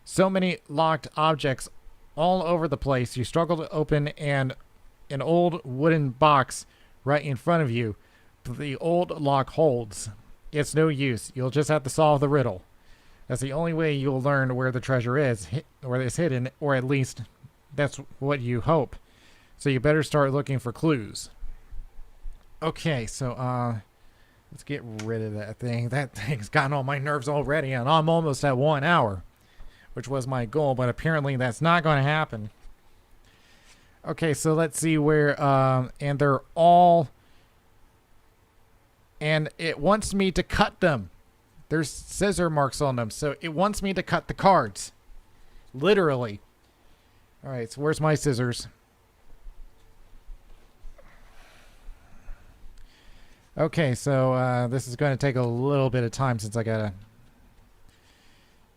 So many locked objects all over the place, you struggle to open an old wooden box right in front of you. But the old lock holds. It's no use. You'll just have to solve the riddle. That's the only way you'll learn where the treasure is, where it's hidden, or at least that's what you hope. So you better start looking for clues. Okay, so let's get rid of that thing. That thing's gotten on my nerves already, and I'm almost at 1 hour, which was my goal, but apparently that's not going to happen. Okay, so let's see where, and they're all, and it wants me to cut them. There's scissor marks on them, so it wants me to cut the cards. Literally. All right, so where's my scissors? Okay, so this is going to take a little bit of time since I gotta...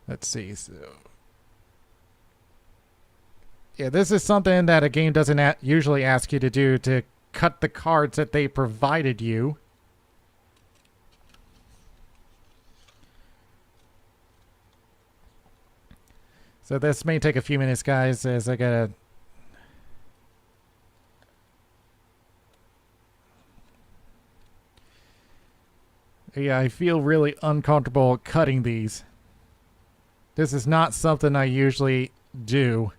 Let's see, so... Yeah, this is something that a game doesn't usually ask you to do, to cut the cards that they provided you. So this may take a few minutes, guys, as I gotta... Yeah, I feel really uncomfortable cutting these. This is not something I usually do.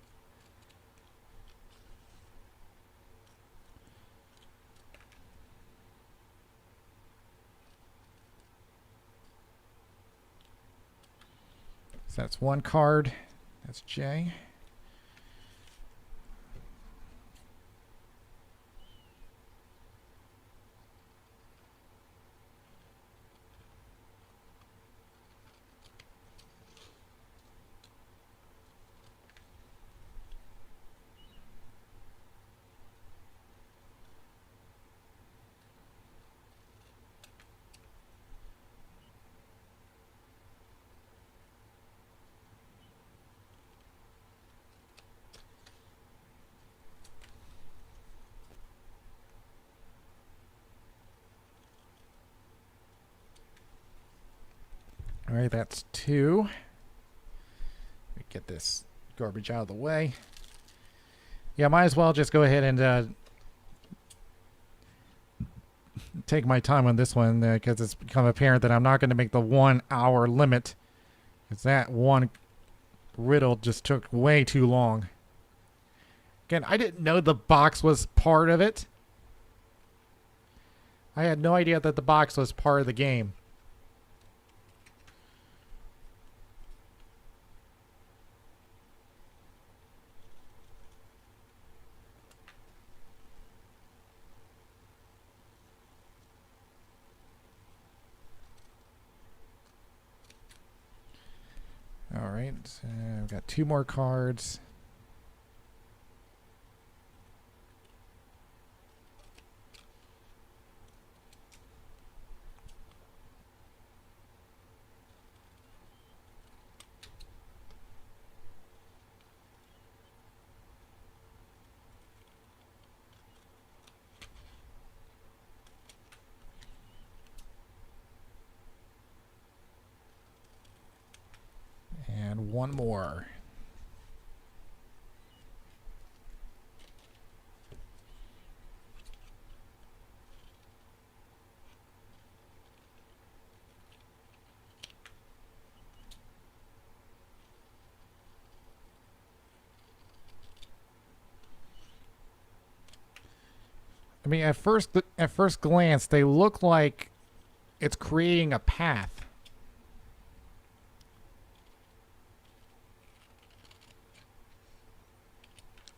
So that's one card. That's J. Alright, that's 2. Let me get this garbage out of the way. Yeah, might as well just go ahead and take my time on this one because it's become apparent that I'm not going to make the 1 hour limit. Because that one riddle just took way too long. Again, I didn't know the box was part of it. I had no idea that the box was part of the game. Alright, so I've got 2 more cards. And 1 more. I mean, at first glance, they look like it's creating a path.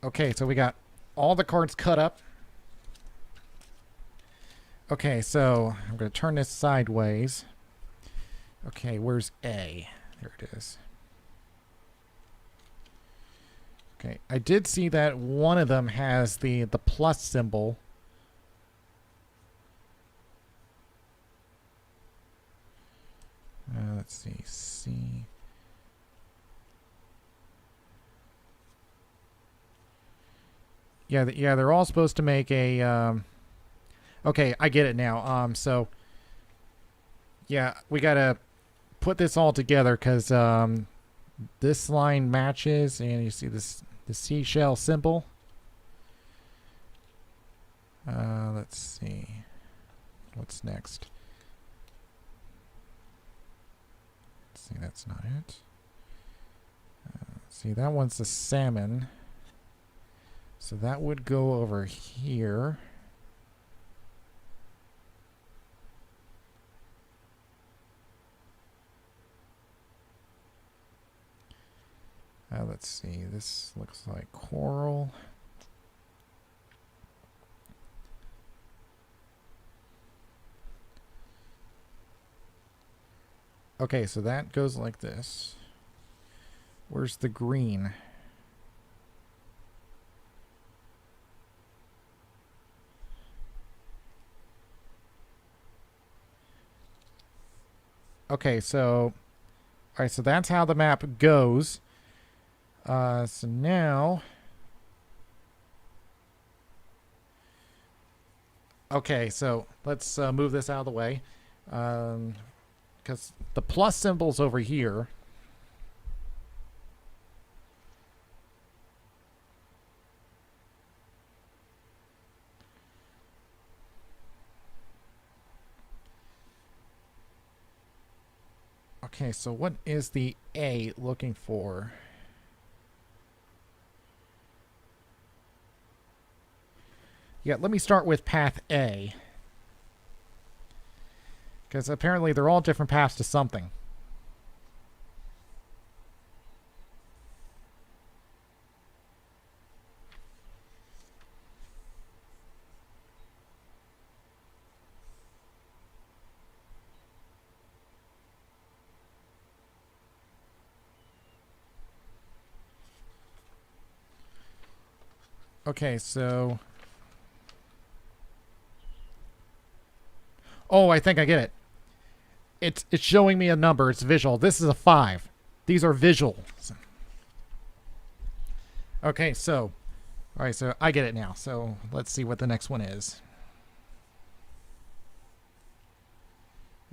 Okay, so we got all the cards cut up. Okay, so I'm going to turn this sideways. Okay, where's A? There it is. Okay, I did see that one of them has the plus symbol. Let's see, C. Yeah, they're all supposed to make a. Okay, I get it now. So. Yeah, we gotta put this all together because this line matches, and you see the seashell symbol. Let's see, what's next? Let's see, that's not it. See, that one's the salmon. So that would go over here. Let's see, this looks like coral. Okay, so that goes like this. Where's the green? Okay, so all right, so that's how the map goes. So now, okay, so let's move this out of the way, because the plus symbol's over here. Okay, so what is the A looking for? Yeah, let me start with path A. Because apparently they're all different paths to something. Okay, so... Oh, I think I get it. It's showing me a number. It's visual. This is a 5. These are visuals. Okay, so... Alright, so I get it now. So let's see what the next one is.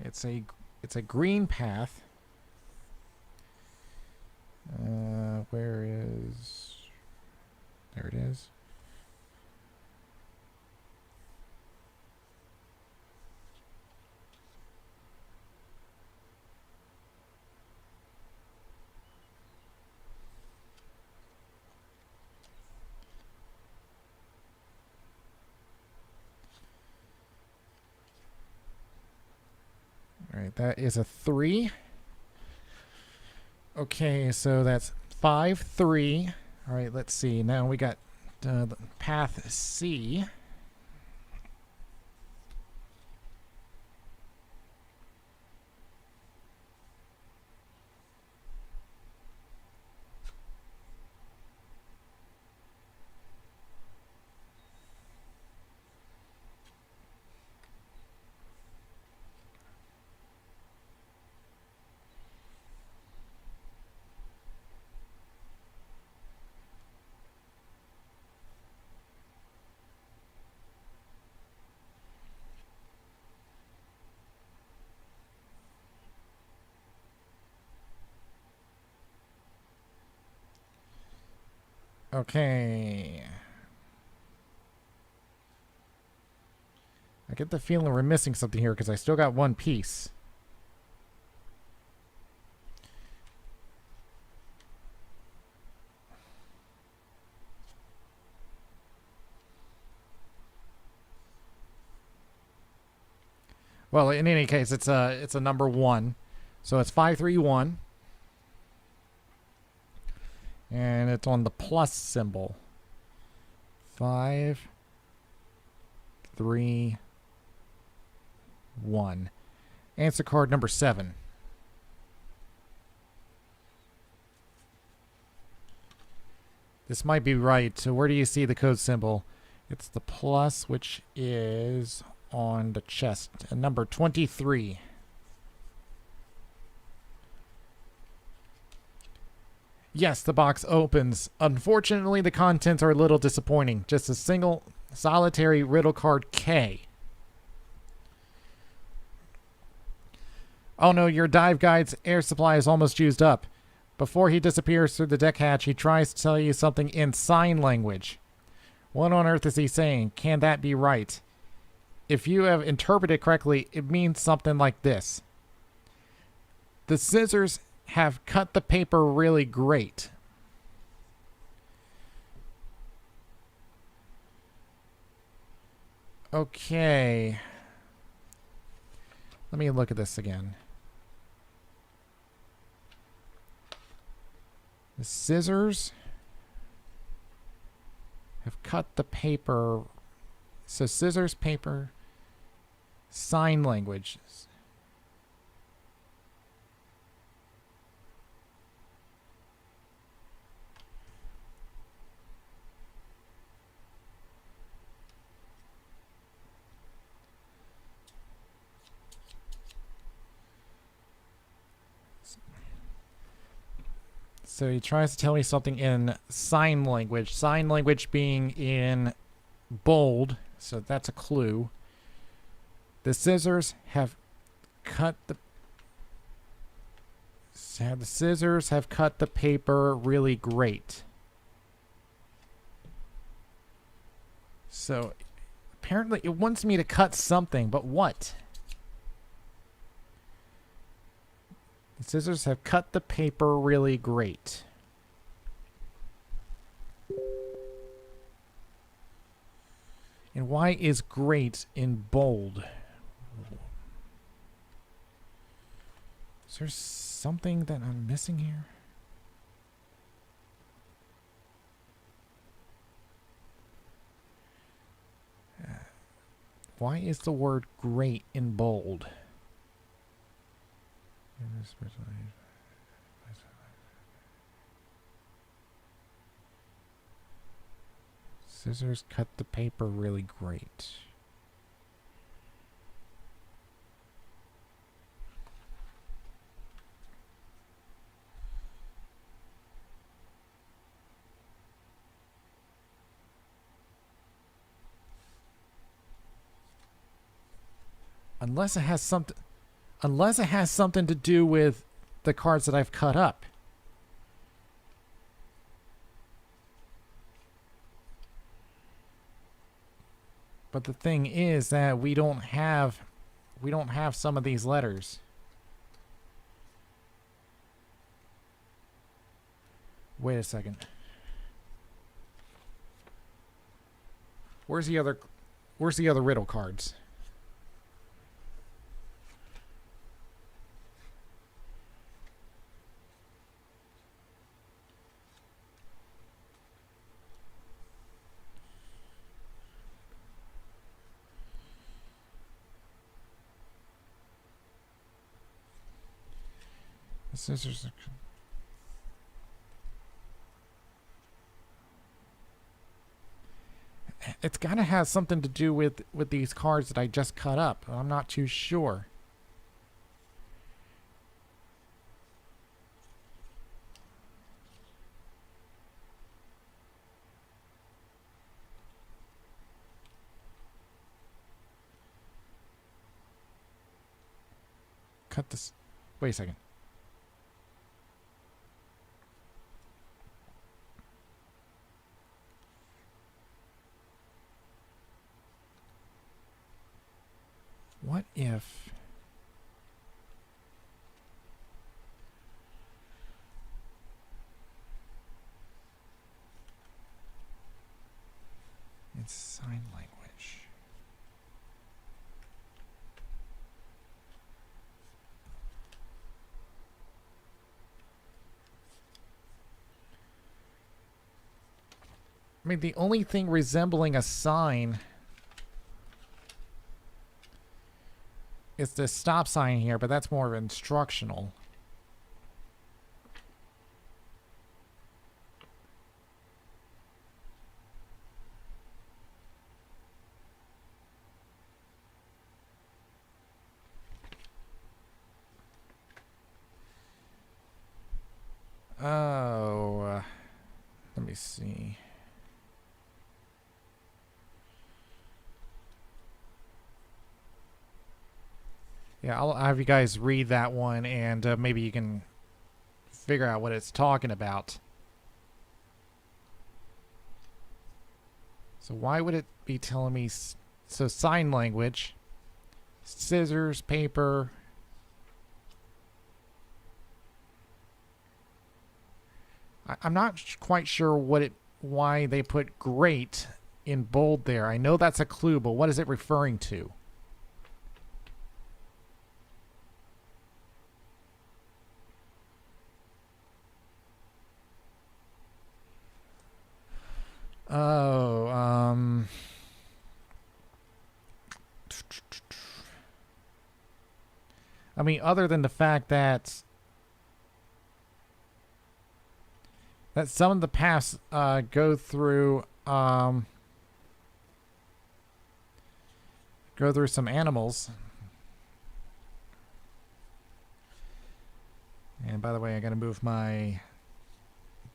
It's a green path. Where is... There it is. All right, that is a 3. Okay, so that's 5, 3. All right, let's see. Now we got path C. Okay. I get the feeling we're missing something here because I still got one piece. Well, in any case, it's a number 1. So it's 531. And it's on the plus symbol. 5, 3, 1. Answer card number 7. This might be right. So where do you see the code symbol? It's the plus, which is on the chest. And number 23. Yes, the box opens. Unfortunately, the contents are a little disappointing. Just a single solitary riddle card K. Oh no, your dive guide's air supply is almost used up. Before he disappears through the deck hatch, he tries to tell you something in sign language. What on earth is he saying? Can that be right? If you have interpreted correctly, it means something like this. The scissors have cut the paper really great. Okay. Let me look at this again. The scissors have cut the paper. So scissors, paper, sign language. So he tries to tell me something in sign language being in bold, so that's a clue. The scissors have cut the paper really great. So apparently it wants me to cut something, but what? The scissors have cut the paper really great. And why is great in bold? Is there something that I'm missing here? Why is the word great in bold? Scissors cut the paper really great. Unless it has something to do with the cards that I've cut up. But the thing is that we don't have some of these letters. Wait a second. Where's the other riddle cards? The scissors. It's gotta have something to do with these cards that I just cut up. I'm not too sure. Cut this. Wait a second. What if... it's sign language. I mean, the only thing resembling a sign is the stop sign here, but that's more instructional. Oh, let me see. Yeah, I'll have you guys read that one, and maybe you can figure out what it's talking about. So why would it be telling me... so sign language, scissors, paper... I'm not quite sure why they put great in bold there. I know that's a clue, but what is it referring to? Oh, I mean, other than the fact that some of the paths go through some animals. And by the way, I gotta move my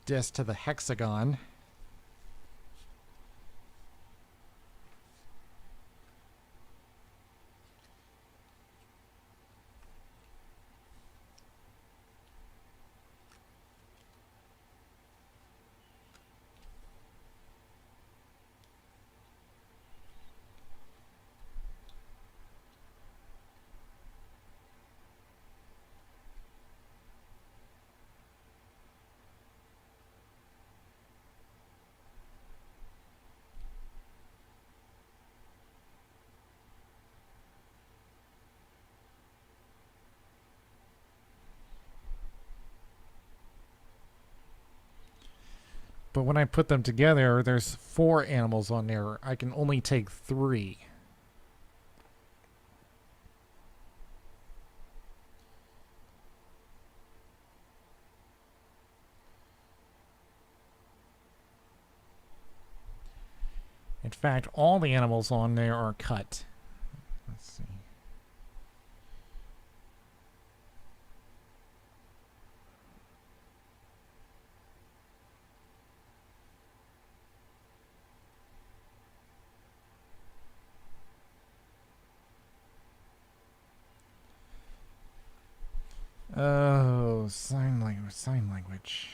disc to the hexagon. But when I put them together, there's 4 animals on there. I can only take 3. In fact, all the animals on there are cut. Let's see. Oh, sign language.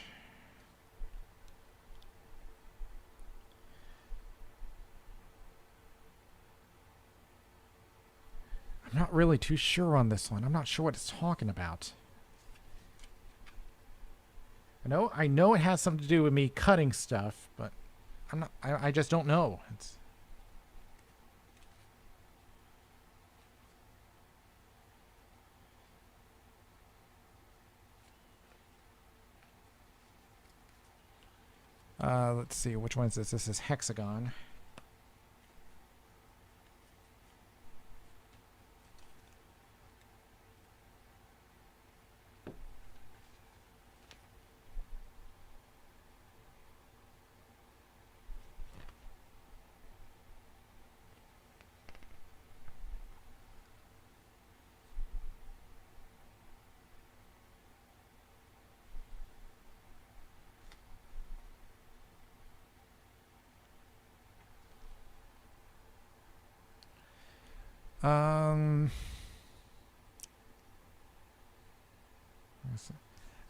not really too sure on this one. I'm not sure what it's talking about. I know it has something to do with me cutting stuff, but I just don't know. Let's see, which one is this? This is hexagon.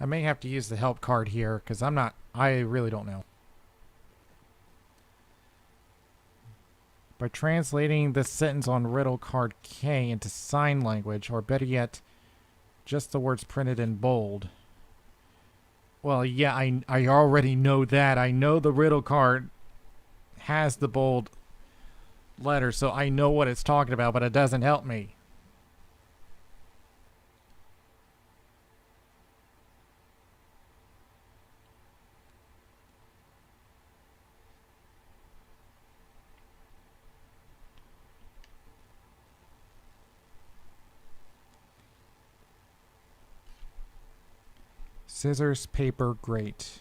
I may have to use the help card here because I really don't know. By translating this sentence on riddle card K into sign language, or better yet, just the words printed in bold. Well, yeah, I already know that. I know the riddle card has the bold letters, so I know what it's talking about, but it doesn't help me. Scissors, paper, grate.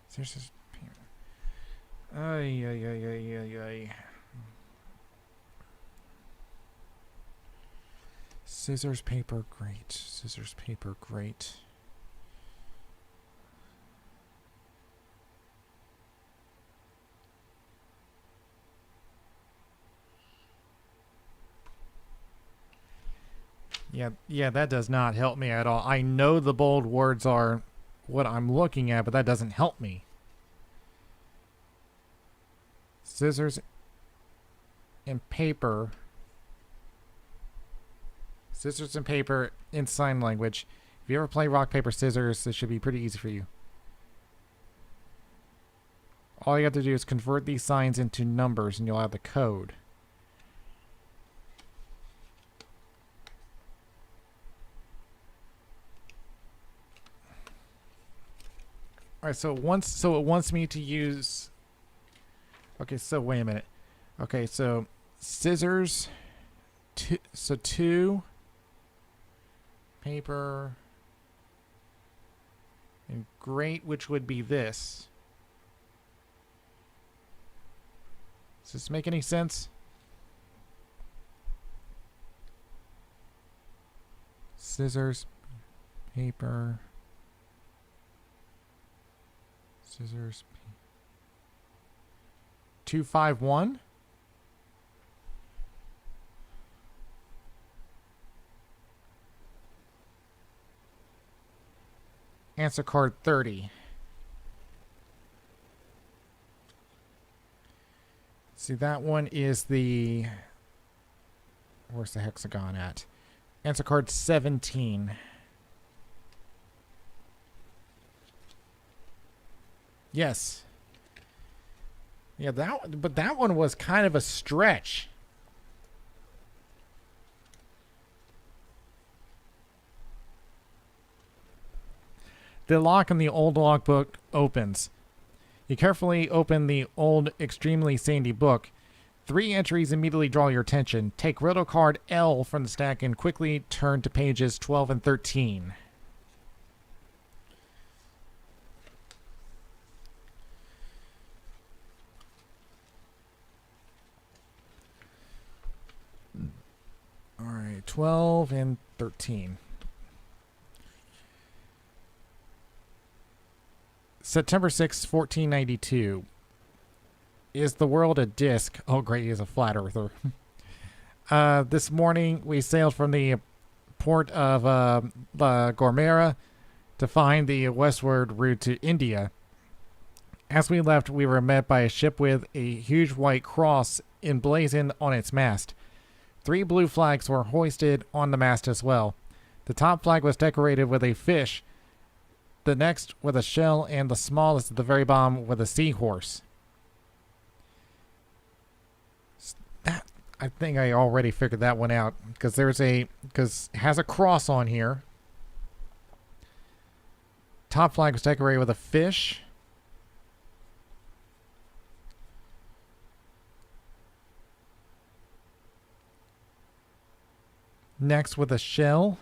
Scissors, paper. Ay. Scissors, paper, grate. Scissors, paper, grate. Yeah, that does not help me at all. I know the bold words are what I'm looking at, but that doesn't help me. Scissors and paper. Scissors and paper in sign language. If you ever play rock, paper, scissors, this should be pretty easy for you. All you have to do is convert these signs into numbers and you'll have the code. Alright, so it wants me to use... Okay, so wait a minute. Okay, so scissors, two, paper, and grate, which would be this. Does this make any sense? Scissors, paper, scissors, 251. Answer card 30. See, that one is the... Where's the hexagon at? Answer card 17. Yes. Yeah, but that one was kind of a stretch. The lock in the old logbook opens. You carefully open the old, extremely sandy book. 3 entries immediately draw your attention. Take riddle card L from the stack and quickly turn to pages 12 and 13. 12 and 13. September 6, 1492. Is the world a disc? Oh, great, he's a flat earther. This morning, we sailed from the port of La Gomera to find the westward route to India. As we left, we were met by a ship with a huge white cross emblazoned on its mast. 3 blue flags were hoisted on the mast as well. The top flag was decorated with a fish, the next with a shell, and the smallest at the very bottom with a seahorse. That, I think I already figured that one out, because it has a cross on here. Top flag was decorated with a fish. Next with a shell.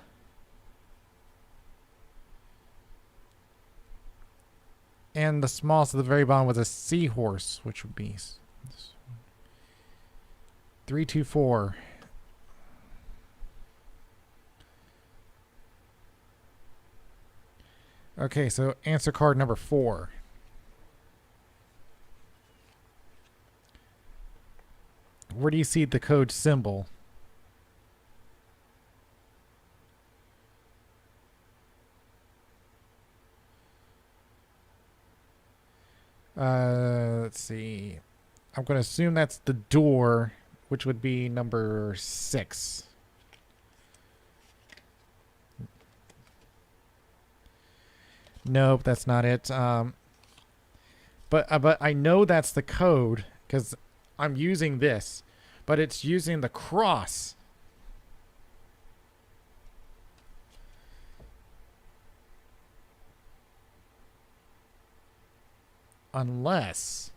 And the smallest at the very bottom was a seahorse, which would be 324. Okay, so answer card number 4. Where do you see the code symbol? Let's see. I'm going to assume that's the door, which would be number 6. Nope, that's not it. But I know that's the code because I'm using this, but it's using the cross. Unless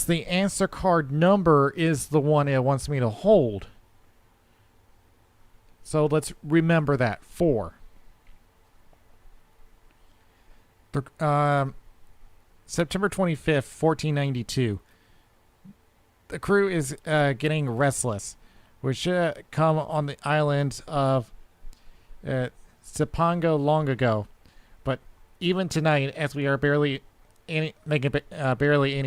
the answer card number is the one it wants me to hold. So let's remember that. 4. September 25th, 1492. The crew is getting restless. We should come on the island of Cipango long ago. But even tonight, as we are barely any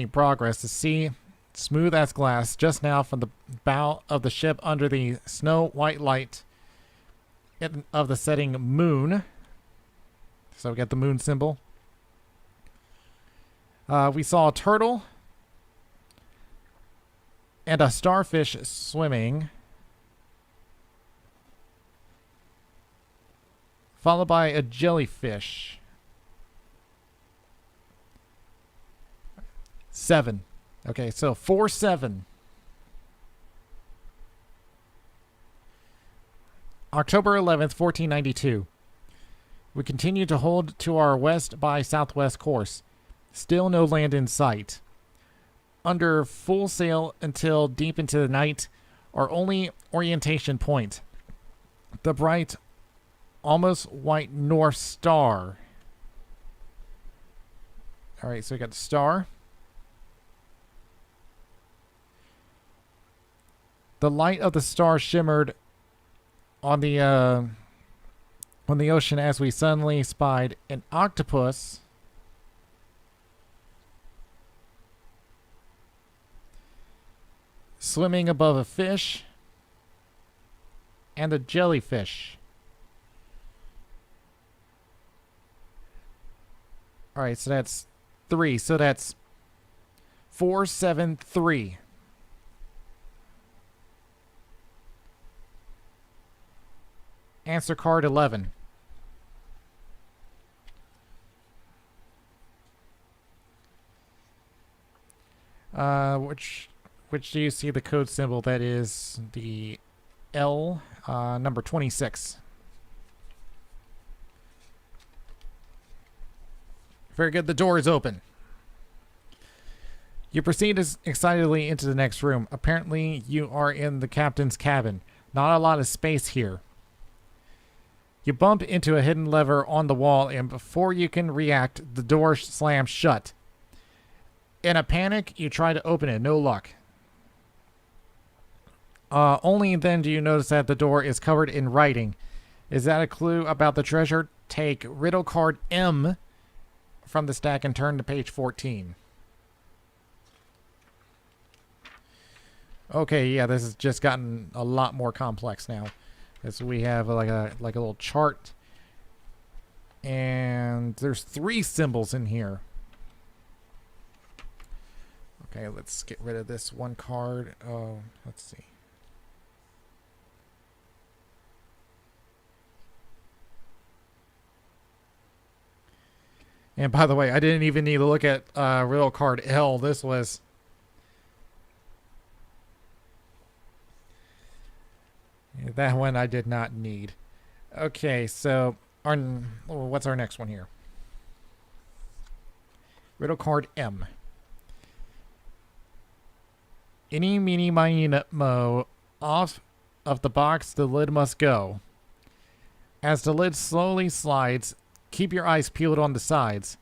progress, the sea, smooth as glass, just now from the bow of the ship under the snow-white light of the setting moon. So we got the moon symbol. We saw a turtle and a starfish swimming, followed by a jellyfish. 7. Okay, so 4-7. October 11th, 1492. We continue to hold to our west by southwest course. Still no land in sight. Under full sail until deep into the night, our only orientation point. The bright, almost white North Star. All right, so we got the star. The light of the star shimmered on the ocean as we suddenly spied an octopus swimming above a fish and a jellyfish. All right, so that's 3. So that's 4-7-3. Answer card 11. Which do you see the code symbol? That is the L, number 26. Very good. The door is open. You proceed excitedly into the next room. Apparently, you are in the captain's cabin. Not a lot of space here. You bump into a hidden lever on the wall, and before you can react, the door slams shut. In a panic, you try to open it. No luck. Only then do you notice that the door is covered in writing. Is that a clue about the treasure? Take riddle card M from the stack and turn to page 14. Okay, yeah, this has just gotten a lot more complex now. As we have like a little chart. And there's 3 symbols in here. Okay, let's get rid of this one card. Oh, let's see. And by the way, I didn't even need to look at riddle card L. This was... that one I did not need. Okay, so what's our next one here? Riddle card M. Any, meeny, miny, mo, off of the box the lid must go. As the lid slowly slides, keep your eyes peeled on the sides.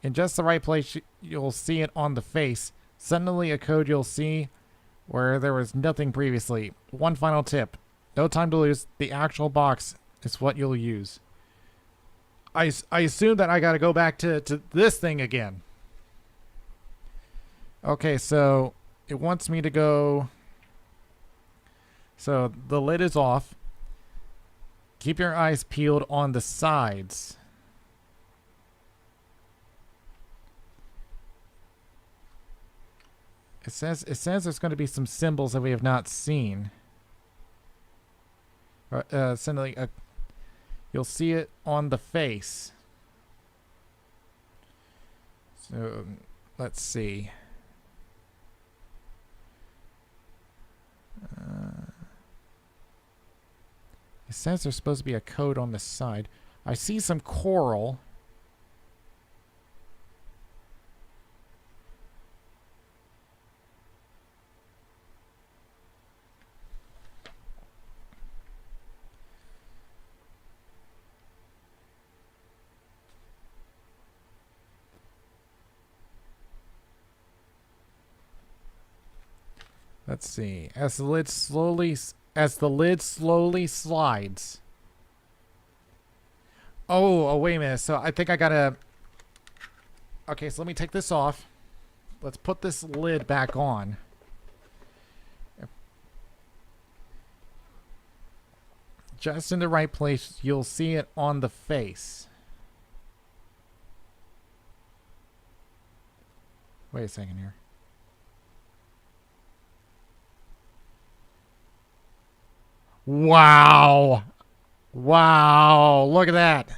In just the right place, you'll see it on the face. Suddenly a code you'll see where there was nothing previously. One final tip. No time to lose. The actual box is what you'll use. I assume that I got to go back to this thing again. Okay, so it wants me to go... So the lid is off. Keep your eyes peeled on the sides. It says there's going to be some symbols that we have not seen. You'll see it on the face. So let's see. It says there's supposed to be a code on the side. I see some coral. Let's see. As the lid slowly slides. Oh, wait a minute. So I think I gotta... Okay, so let me take this off. Let's put this lid back on. Just in the right place, you'll see it on the face. Wait a second here. Wow. Wow. Look at that.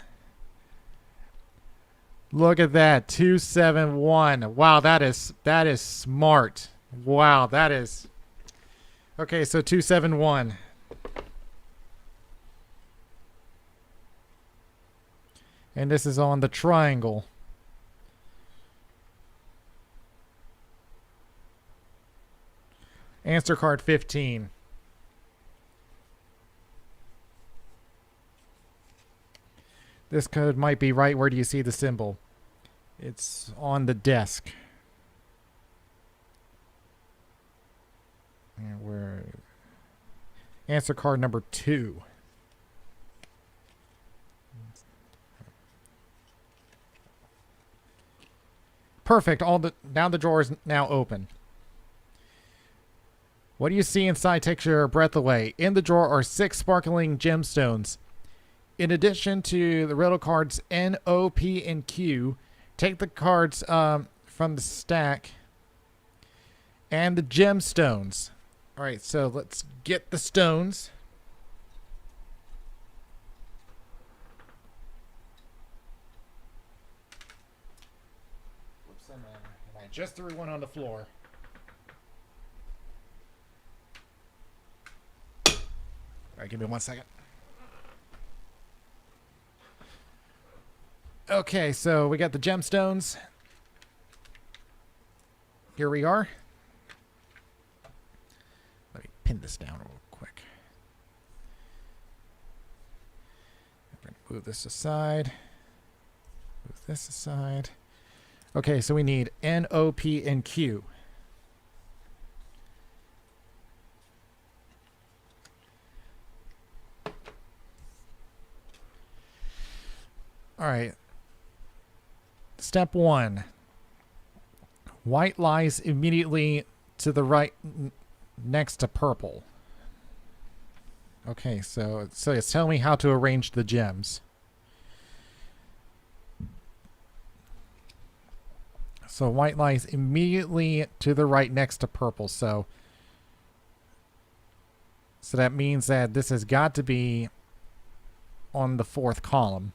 Look at that. 271. Wow, that is smart. Wow, that is... Okay, so 271. And this is on the triangle. Answer card 15. This code might be right. Where do you see the symbol? It's on the desk. And where? Answer card number 2. Perfect. Now the drawer is now open. What do you see inside takes your breath away. In the drawer are 6 sparkling gemstones. In addition to the riddle cards N, O, P, and Q, take the cards from the stack and the gemstones. All right, so let's get the stones. Whoops, I just threw one on the floor. All right, give me 1 second. Okay, so we got the gemstones. Here we are. Let me pin this down real quick. I'm going to move this aside. Move this aside. Okay, so we need N, O, P, and Q. All right. Step 1. White lies immediately to the right next to purple. Okay, so it's telling me how to arrange the gems. So white lies immediately to the right next to purple. So that means that this has got to be on the 4th column.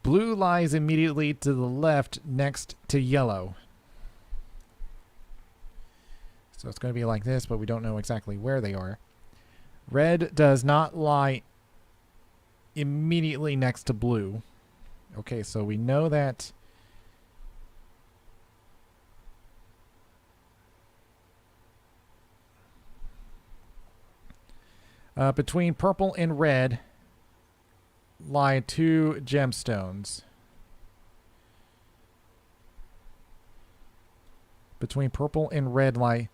Blue lies immediately to the left next to yellow. So it's going to be like this, but we don't know exactly where they are. Red does not lie immediately next to blue. Okay, so we know that between purple and red lie 2 gemstones. Between purple and red lie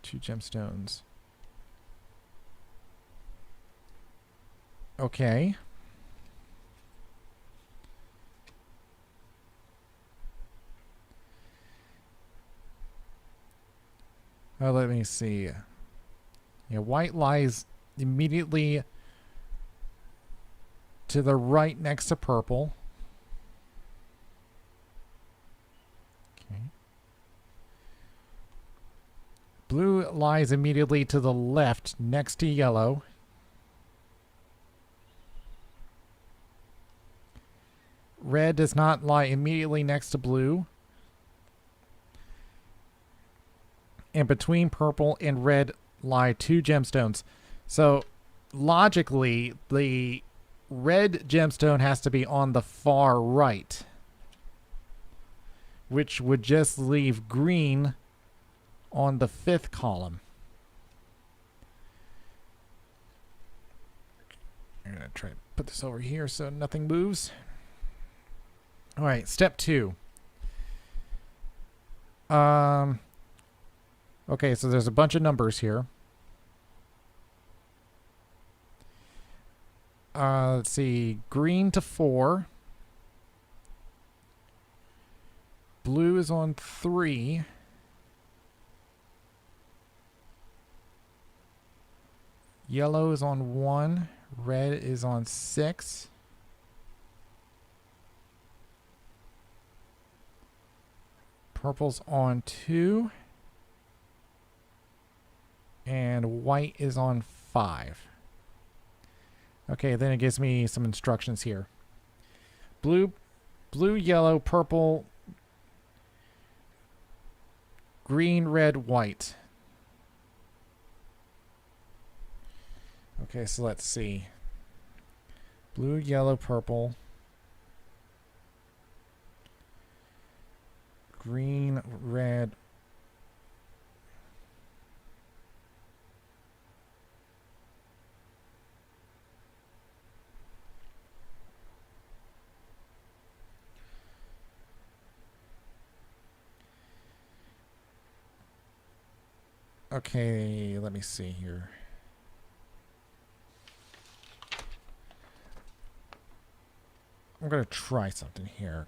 2 gemstones. Okay. Let me see. Yeah, white lies immediately to the right next to purple. Okay. Blue lies immediately to the left next to yellow. Red does not lie immediately next to blue. And between purple and red lie 2 gemstones. So logically, the red gemstone has to be on the far right, which would just leave green on the 5th column. I'm going to try to put this over here so nothing moves. All right, step 2. Okay, so there's a bunch of numbers here. Let's see, green to 4. Blue is on 3. Yellow is on 1. Red is on 6. Purple's on 2. And white is on 5. Okay, then it gives me some instructions here. Blue, yellow, purple, green, red, white. Okay, so let's see. Blue, yellow, purple, green, red. Okay, let me see here. I'm going to try something here.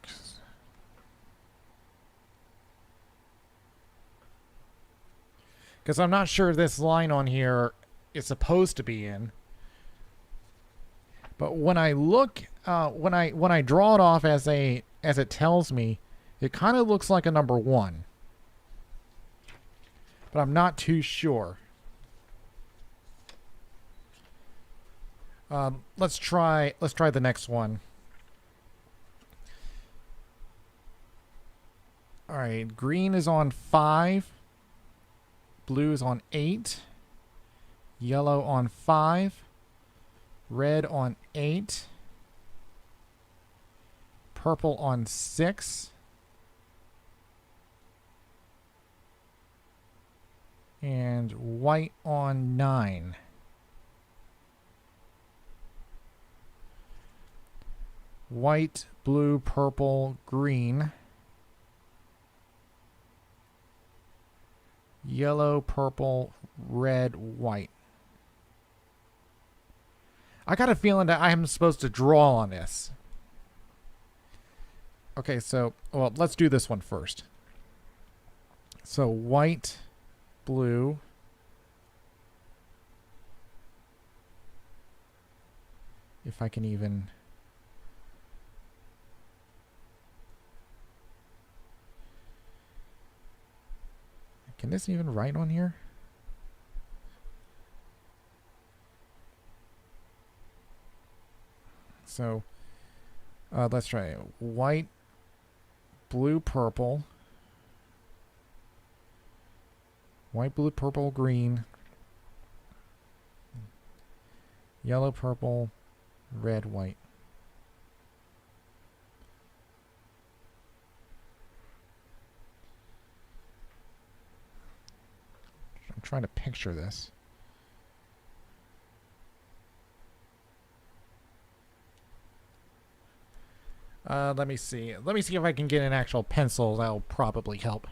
Because I'm not sure this line on here is supposed to be in. But when I look, when I draw it off as it tells me, it kind of looks like a number 1. But I'm not too sure. Let's try the next one. All right, green is on 5. Blue is on 8. Yellow on 5. Red on 8. Purple on 6. And white on 9. White, blue, purple, green. Yellow, purple, red, white. I got a feeling that I am supposed to draw on this. Okay, so, well, let's do this one first. So white, blue. If I can even... Can this even write on here? So, let's try it. White, blue, purple. White, blue, purple, green. Yellow, purple, red, white. I'm trying to picture this. Let me see. Let me see if I can get an actual pencil. That'll probably help.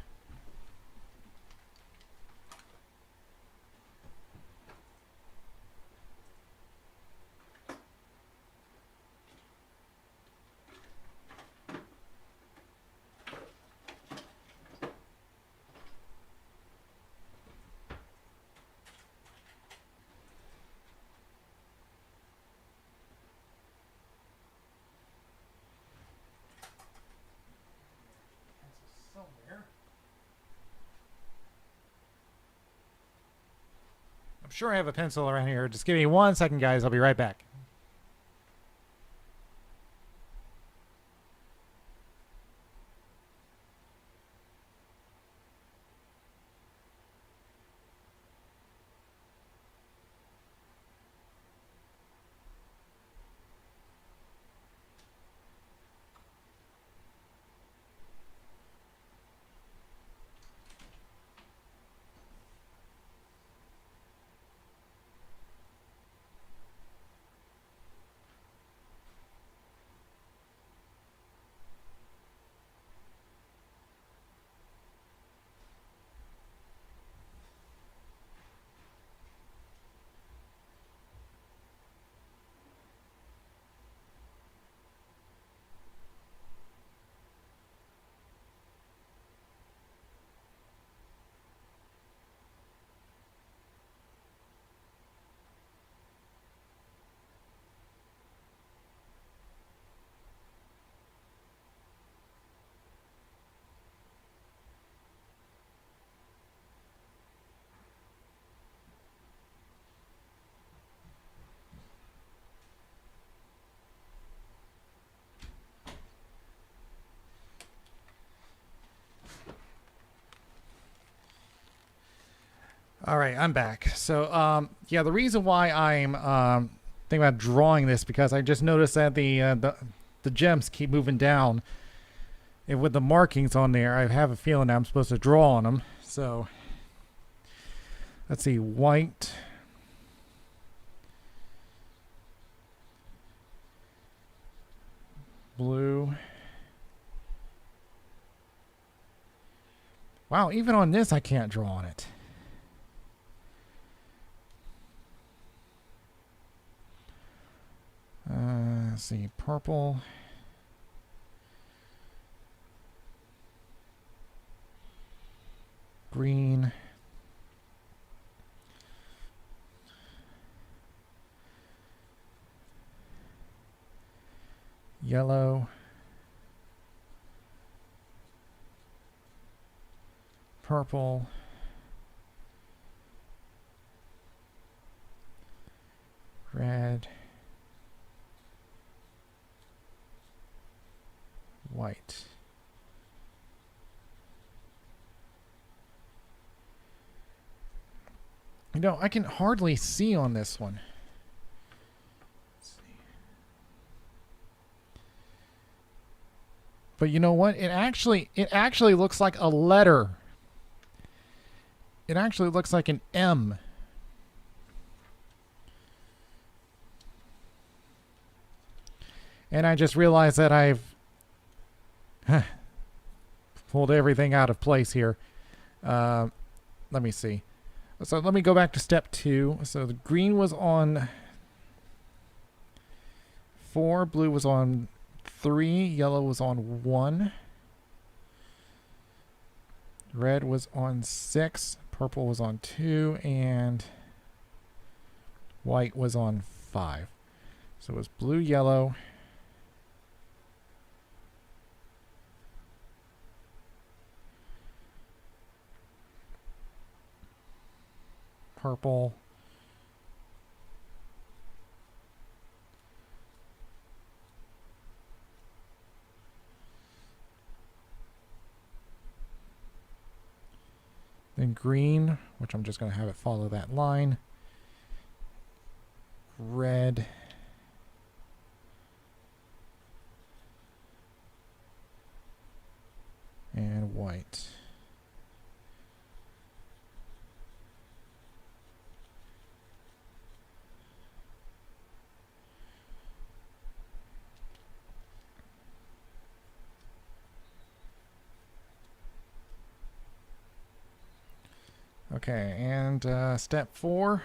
I'm sure I have a pencil around here. Just give me 1 second, guys. I'll be right back. All right, I'm back. So, yeah, the reason why I'm thinking about drawing this because I just noticed that the gems keep moving down, and with the markings on there, I have a feeling that I'm supposed to draw on them. So, let's see, white, blue. Wow, even on this, I can't draw on it. Let's see, purple. Green. Yellow. Purple. Red. White. You know, I can hardly see on this one. Let's see. But you know what? It actually looks like a letter. It actually looks like an M. And I just realized that I've pulled everything out of place here. Let me see. So let me go back to step 2. So the green was on 4, blue was on 3, yellow was on 1, red was on 6, purple was on 2, and white was on 5. So it was blue, yellow, purple, then green, which I'm just going to have it follow that line, red, and white. Okay, and step 4.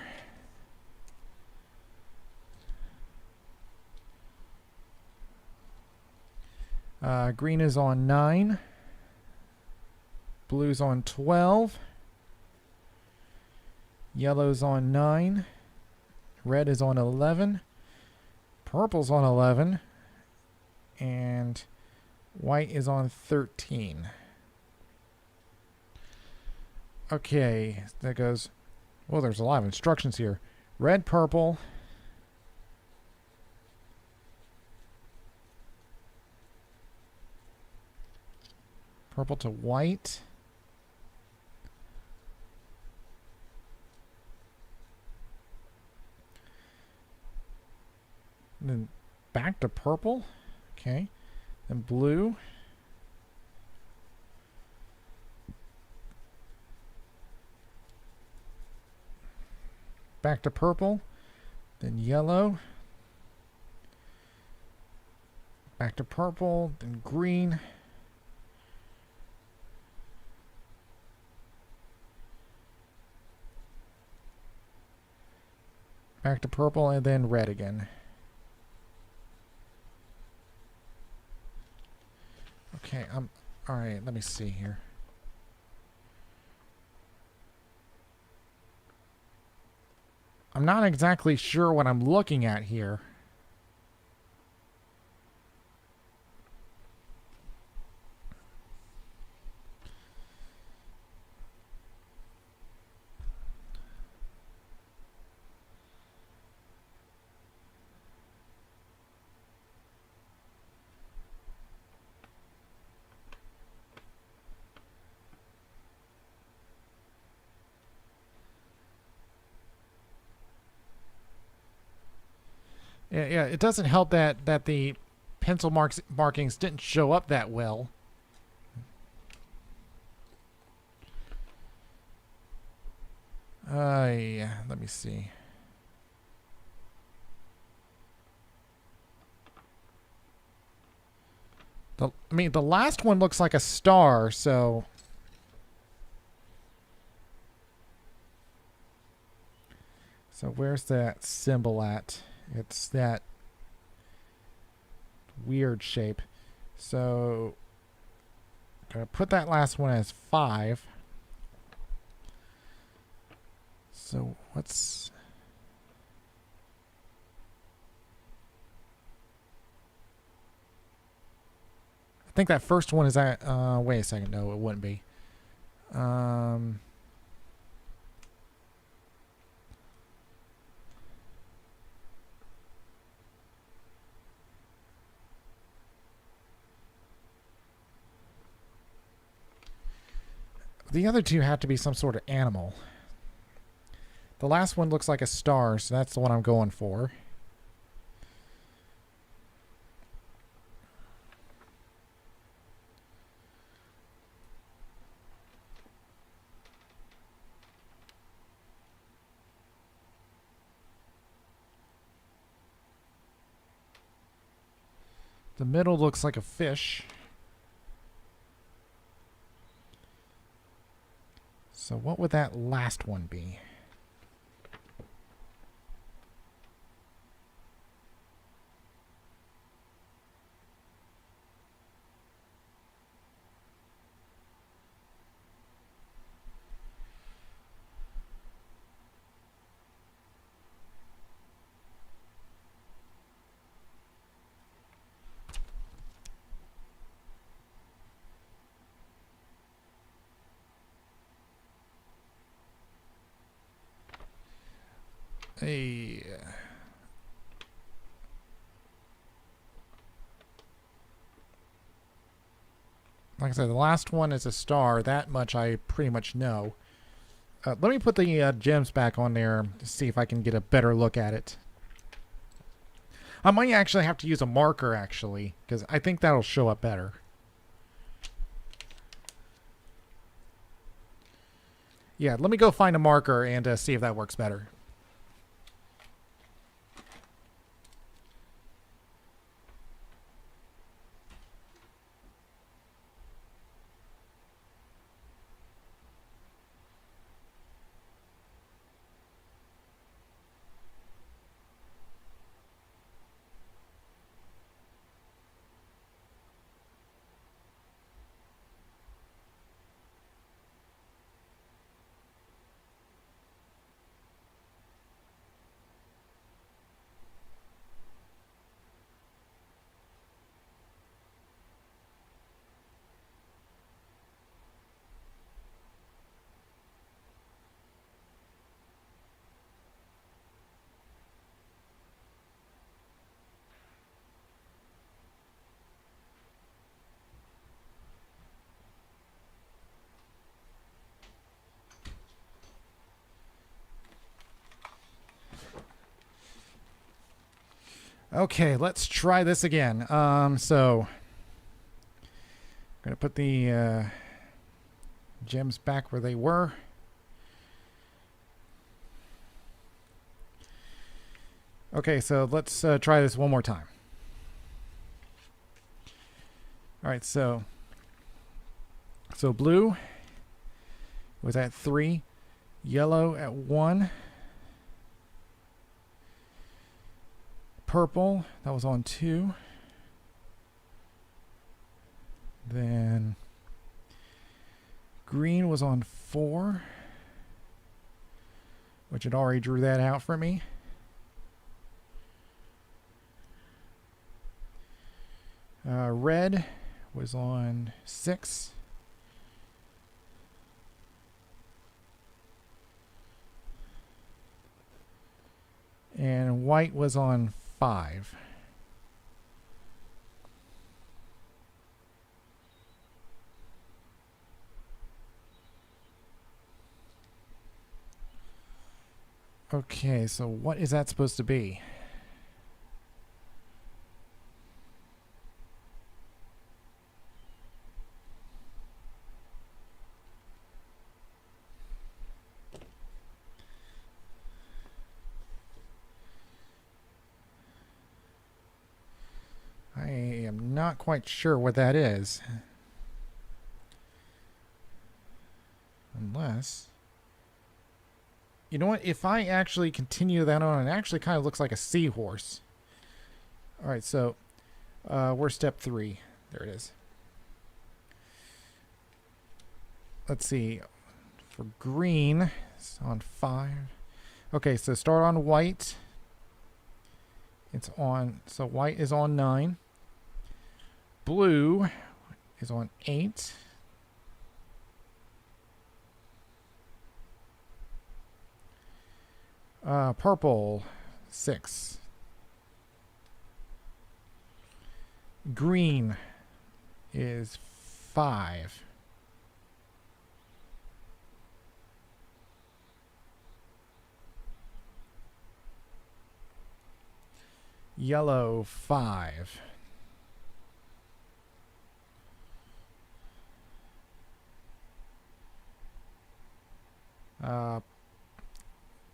Green is on 9. Blue's on 12. Yellow's on 9. Red is on 11. Purple's on 11. And white is on 13. Okay, that goes... Well, there's a lot of instructions here. Red, purple. Purple to white. And then back to purple. Okay. Then blue. Back to purple. Then yellow. Back to purple. Then green. Back to purple and then red again. Okay, all right, let me see here. I'm not exactly sure what I'm looking at here. Yeah, it doesn't help that the pencil markings didn't show up that well. Yeah, let me see. I mean, the last one looks like a star, so... So where's that symbol at? It's that weird shape. So I'm going to put that last one as 5. So what's... I think that first one is at... wait a second. No, it wouldn't be. The other two have to be some sort of animal. The last one looks like a star, so that's the one I'm going for. The middle looks like a fish. So what would that last one be? Hey. Like I said, the last one is a star. That much I pretty much know. Let me put the gems back on there to see if I can get a better look at it. I might actually have to use a marker, actually, because I think that'll show up better. Yeah, let me go find a marker and see if that works better. Okay, let's try this again. So I'm gonna put the gems back where they were. Okay, so let's try this one more time. All right, so blue was at 3, yellow at 1. Purple, that was on 2. Then green was on 4, which it already drew that out for me. Red was on 6. And white was on 5. Okay, so what is that supposed to be? I am not quite sure what that is. Unless... You know what? If I actually continue that on, it actually kind of looks like a seahorse. Alright, so where's step 3? There it is. Let's see. For green, it's on 5. Okay, so start on white. It's on... So white is on 9. Blue is on 8. Purple, 6. Green is 5. Yellow, 5.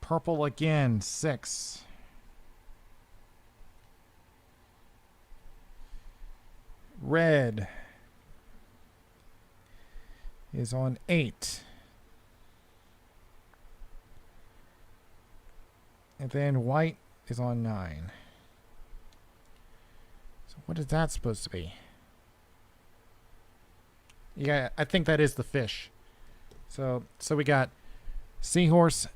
Purple again, 6. Red is on 8. And then white is on 9. So what is that supposed to be? Yeah, I think that is the fish. So we got seahorse,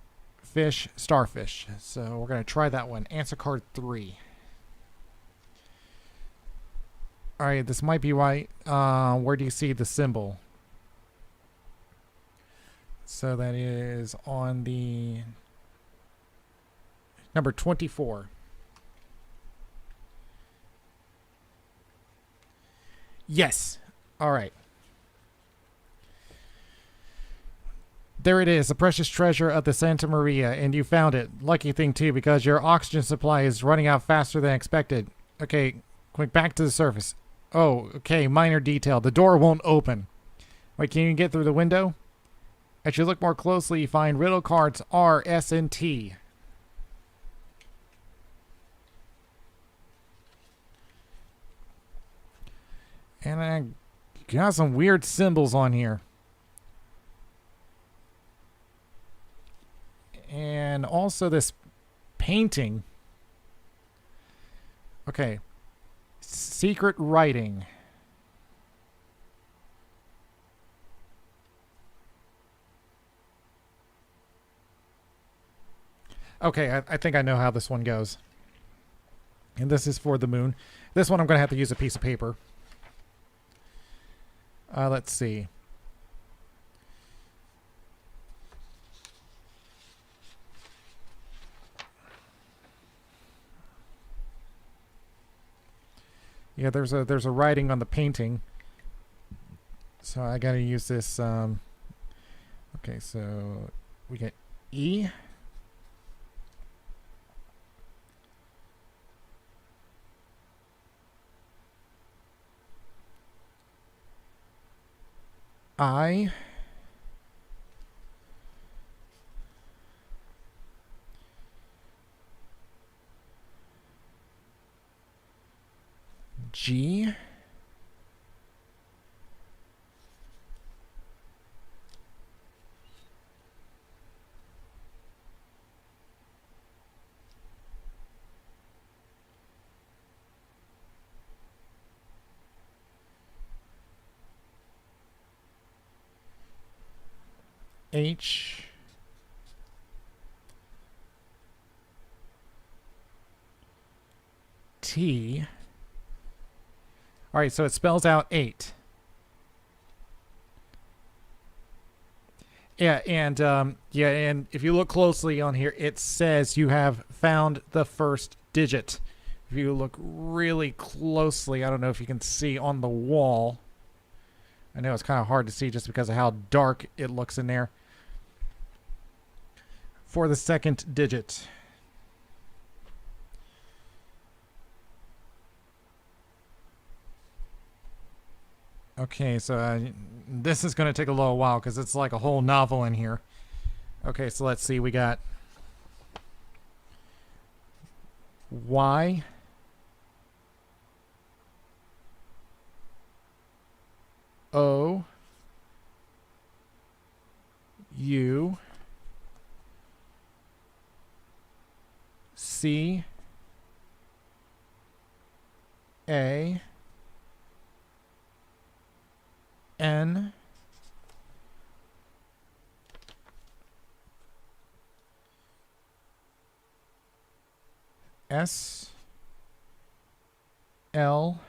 fish, starfish. So we're going to try that one. Answer card 3. Alright, this might be right. Where do you see the symbol? So that is on the Number 24. Yes. All right. There it is, the precious treasure of the Santa Maria, and you found it. Lucky thing, too, because your oxygen supply is running out faster than expected. Okay, quick, back to the surface. Oh, okay, minor detail. The door won't open. Wait, can you get through the window? As you look more closely, you find riddle cards R, S, and T. And I got some weird symbols on here. And also this painting. Okay. Secret writing. Okay, I think I know how this one goes. And this is for the moon. This one I'm going to have to use a piece of paper. Let's see. Yeah, there's a writing on the painting. So I got to use this. Okay, so we get E. I. G. H. T. All right, so it spells out 8. Yeah, and if you look closely on here, it says you have found the first digit. If you look really closely, I don't know if you can see on the wall. I know it's kind of hard to see just because of how dark it looks in there. For the second digit. Okay, so this is going to take a little while because it's like a whole novel in here. Okay, so let's see. We got Y. O. U. C. A. N. S. L.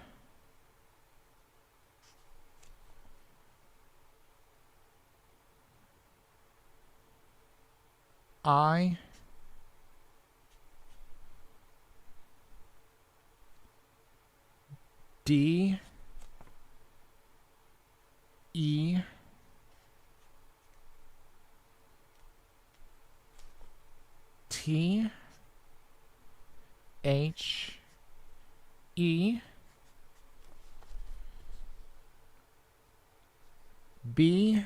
I. D. E. T. H. E. B.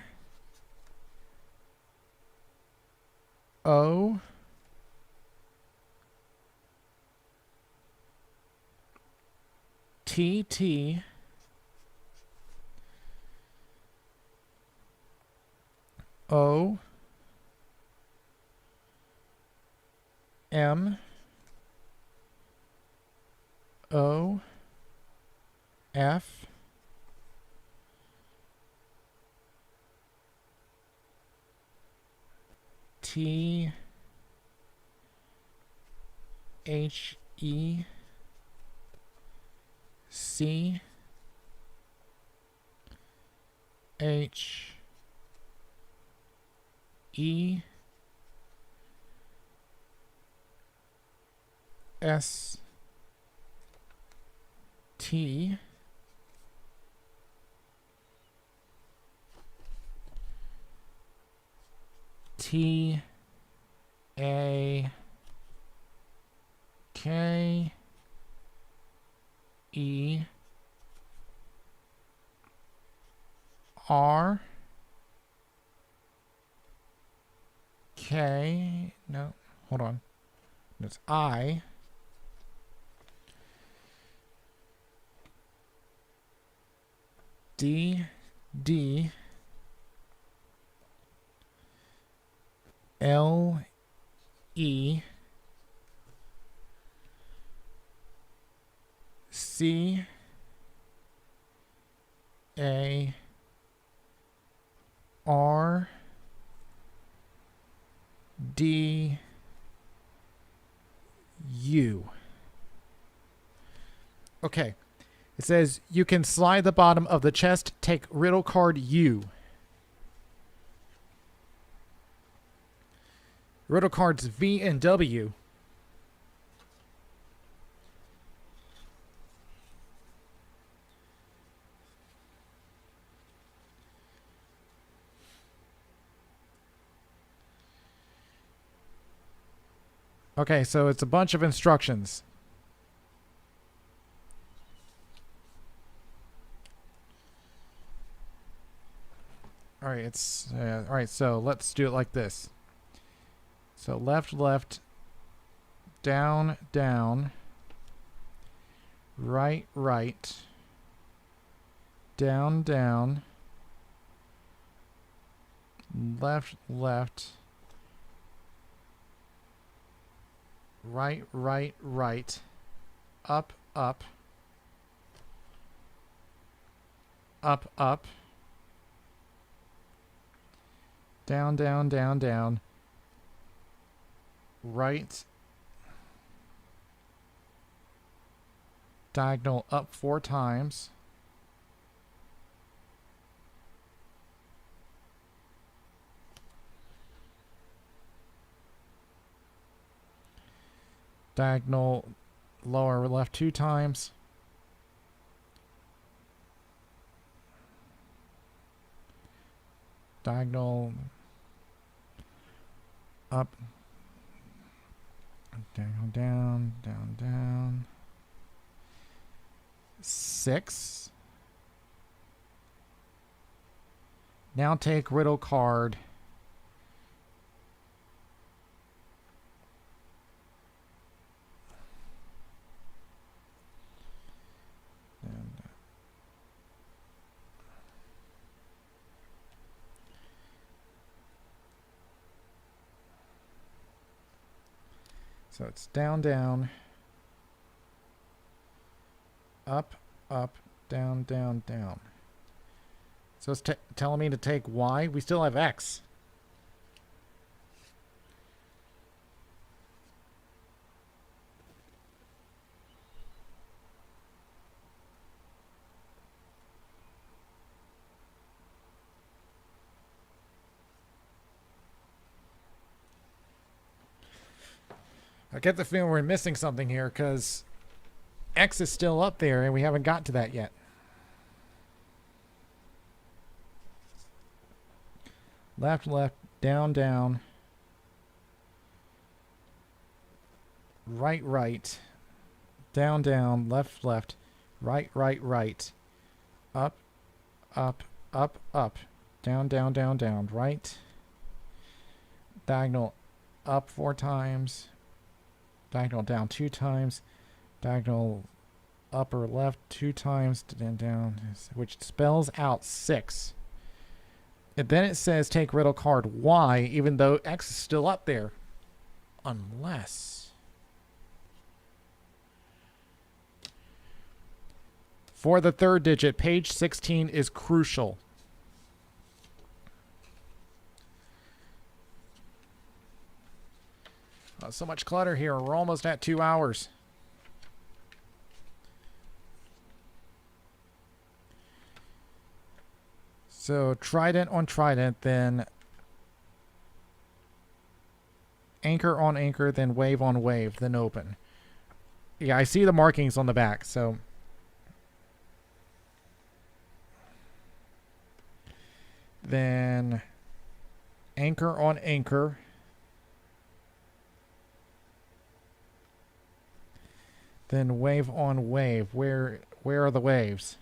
O. T. T. O. M. O. F. T. H. E. C. H. E. S T T A K E R K, no, hold on. It's I D D L E C A R D U. Okay. It says you can slide the bottom of the chest, take riddle card U. Riddle cards V and W. Okay, so it's a bunch of instructions. All right, all right, so let's do it like this. So left, left, down, down, right, right, down, down, left, left, right, right, right, up, up, up, up, down, down, down, down, right, diagonal up 4 times, diagonal lower left 2 times, diagonal up, down, down, down, down, 6. Now take riddle card. So it's down, down, up, up, down, down, down. So it's telling me to take Y. We still have X. I get the feeling we're missing something here because X is still up there and we haven't got to that yet. Left, left, down, down. Right, right. Down, down. Left, left. Right, right, right. Up, up, up, up. Down, down, down, down. Right. Diagonal up 4 times. Diagonal down 2 times. Diagonal upper left 2 times. Then down, which spells out 6. And then it says take riddle card Y, even though X is still up there. Unless. For the 3rd digit, page 16 is crucial. So much clutter here. We're almost at 2 hours. So trident on trident, then anchor on anchor, then wave on wave, then open. Yeah, I see the markings on the back, so. Then anchor on anchor. Then wave on wave. Where are the waves?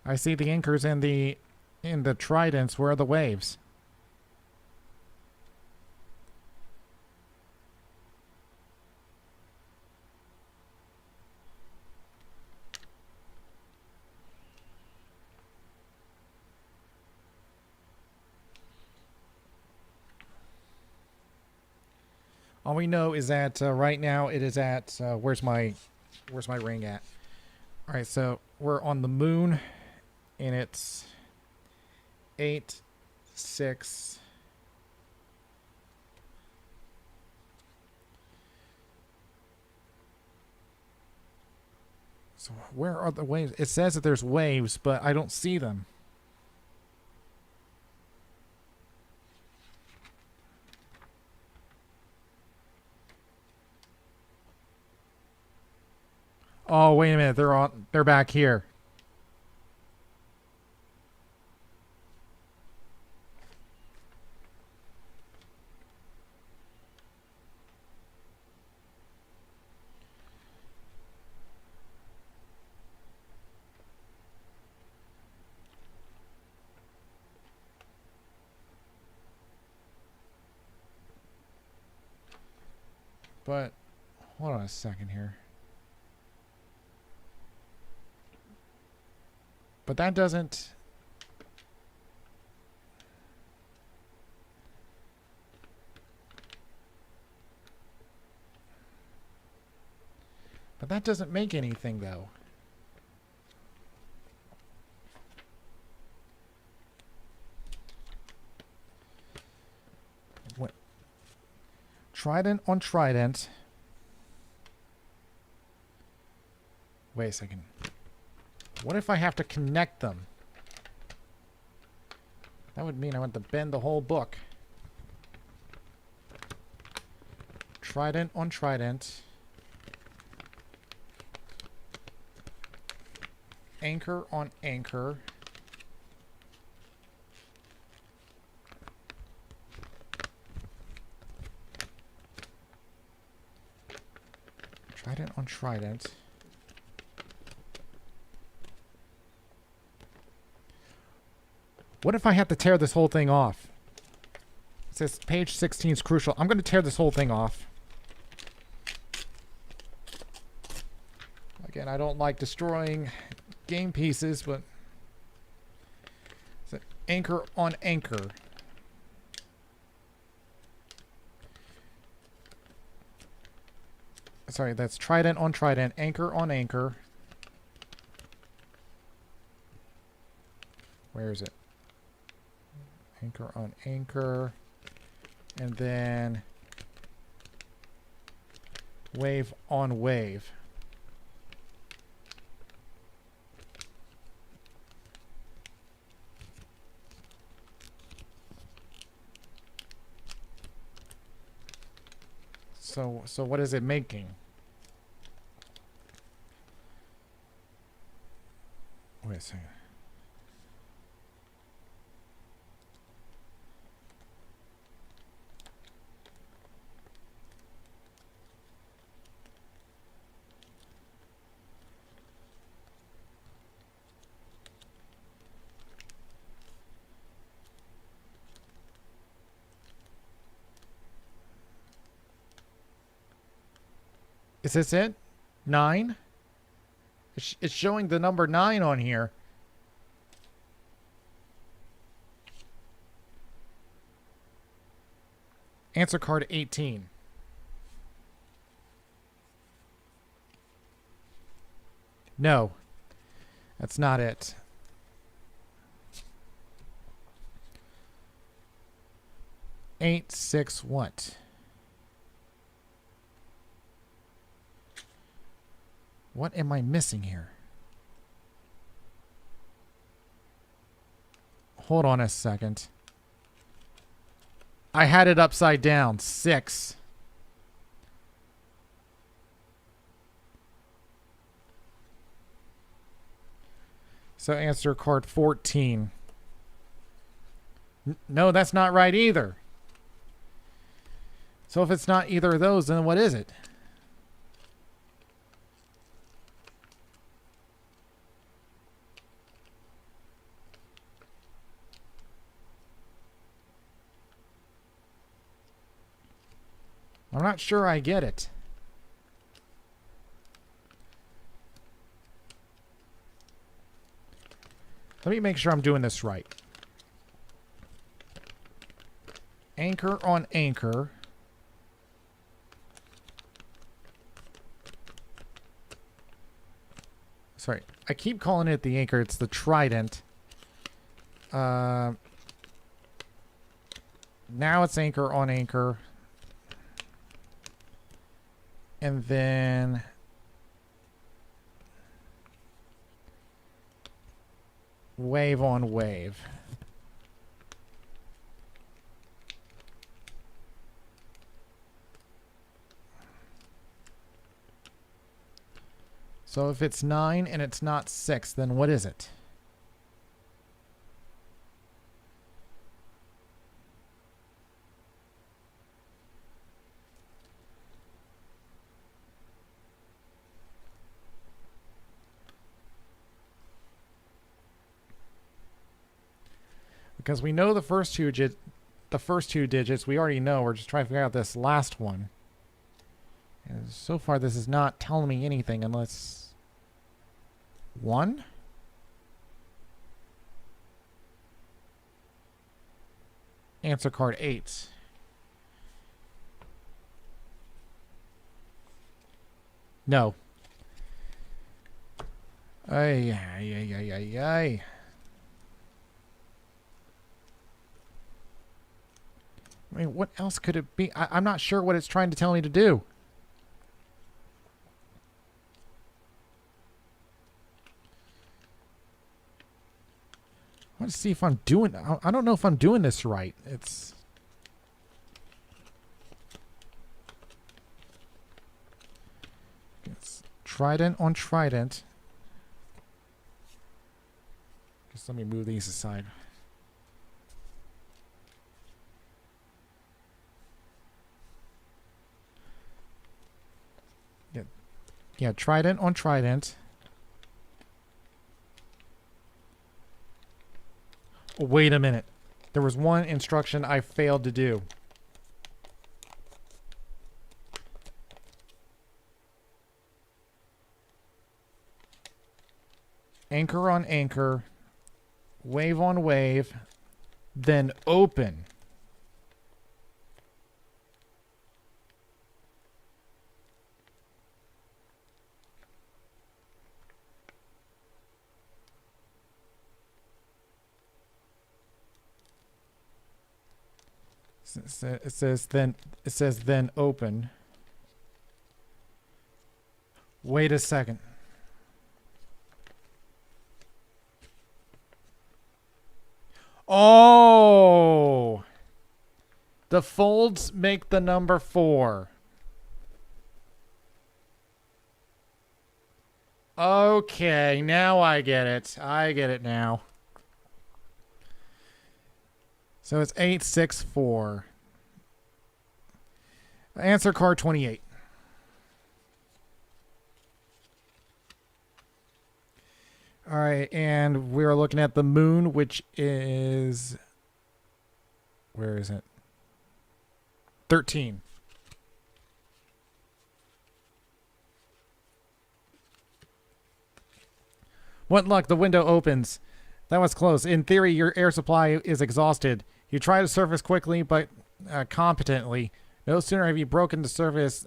I see the anchors in the tridents. Where are the waves? All we know is that right now it is at where's my ring at? All right, so we're on the moon, and it's 8, 6. So where are the waves? It says that there's waves, but I don't see them. Oh, wait a minute. They're back here. But hold on a second here. But that doesn't. But that doesn't make anything, though. What? Trident on trident. Wait a second. What if I have to connect them? That would mean I want to bend the whole book. Trident on trident. Anchor on anchor. Trident on trident. What if I have to tear this whole thing off? It says page 16 is crucial. I'm going to tear this whole thing off. Again, I don't like destroying game pieces, but it's an anchor on anchor. Sorry, that's trident on trident, anchor on anchor. Where is it? Anchor on anchor. And then wave on wave. So what is it making? Wait a second. Is this it? 9? It's showing the number 9 on here. Answer card 18. No. That's not it. Eight, 6, what? What am I missing here? Hold on a second. I had it upside down. 6. So answer card 14. No, that's not right either. So if it's not either of those, then what is it? I'm not sure I get it. Let me make sure I'm doing this right. Anchor on anchor. Sorry, I keep calling it the anchor. It's the trident. Now it's anchor on anchor. And then wave on wave. So if it's 9 and it's not 6, then what is it? Because we know the first two digits we already know. We're just trying to figure out this last one. And so far this is not telling me anything unless 1? Answer card 8. No. Ay, ay, ay, ay, ay, ay. I mean, what else could it be? I'm not sure what it's trying to tell me to do. I want to see if I'm doing... I don't know if I'm doing this right. It's trident on trident. Just let me move these aside. Yeah, trident on trident. Wait a minute. There was one instruction I failed to do. Anchor on anchor. Wave on wave. Then open. It says then open. Wait a second. Oh, the folds make the number 4. Okay, now I get it. I get it now. So it's 864. Answer card 28. All right, and we're looking at the moon, which is... Where is it? 13. What luck, the window opens. That was close. In theory, your air supply is exhausted. You try to surface quickly, but competently. No sooner have you broken the surface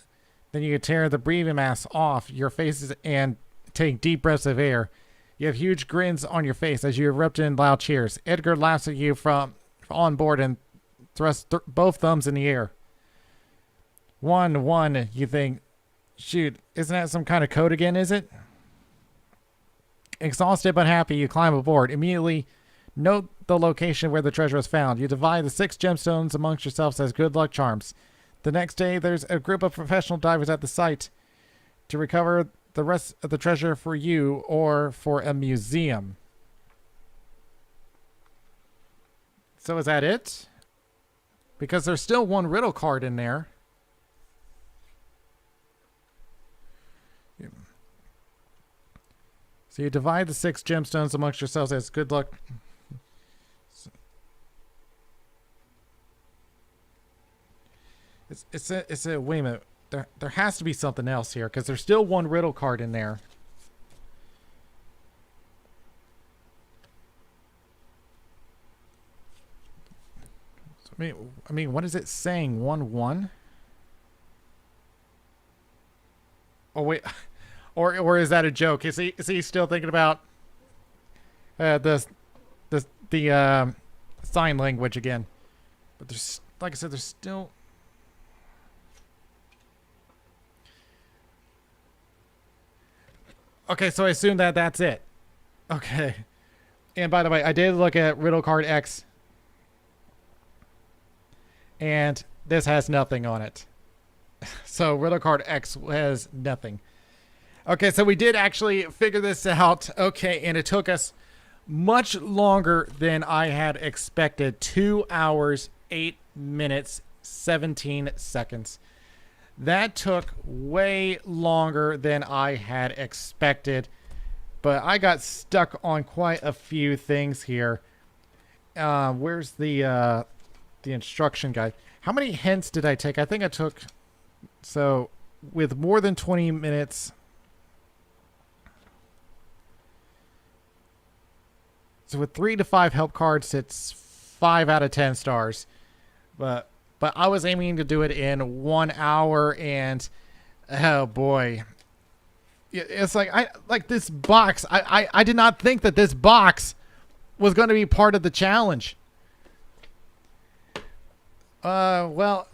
than you tear the breathing mask off your faces and take deep breaths of air. You have huge grins on your face as you erupt in loud cheers. Edgar laughs at you from on board and thrusts both thumbs in the air. 1-1, you think. Shoot, isn't that some kind of code again, is it? Exhausted but happy, you climb aboard. Immediately note the location where the treasure is found. You divide the 6 gemstones amongst yourselves as good luck charms. The next day, there's a group of professional divers at the site to recover the rest of the treasure for you or for a museum. So is that it? Because there's still one riddle card in there. So you divide the 6 gemstones amongst yourselves as good luck. It's a wait a minute. There has to be something else here because there's still one riddle card in there. So, I mean, what is it saying? 1-1? Oh wait, or is that a joke? Is he still thinking about the sign language again? But there's, like I said, there's still. Okay, so I assume that that's it. Okay. And by the way, I did look at riddle card X. And this has nothing on it. So riddle card X has nothing. Okay, so we did actually figure this out. Okay, and it took us much longer than I had expected. 2 hours, 8 minutes, 17 seconds. That took way longer than I had expected, but I got stuck on quite a few things here. Where's the instruction guide? How many hints did I take? I think I took, so with more than 20 minutes. So with 3 to 5 help cards, it's 5 out of 10 stars. But I was aiming to do it in 1 hour, and oh boy, it's like this box. I did not think that this box was going to be part of the challenge. Well,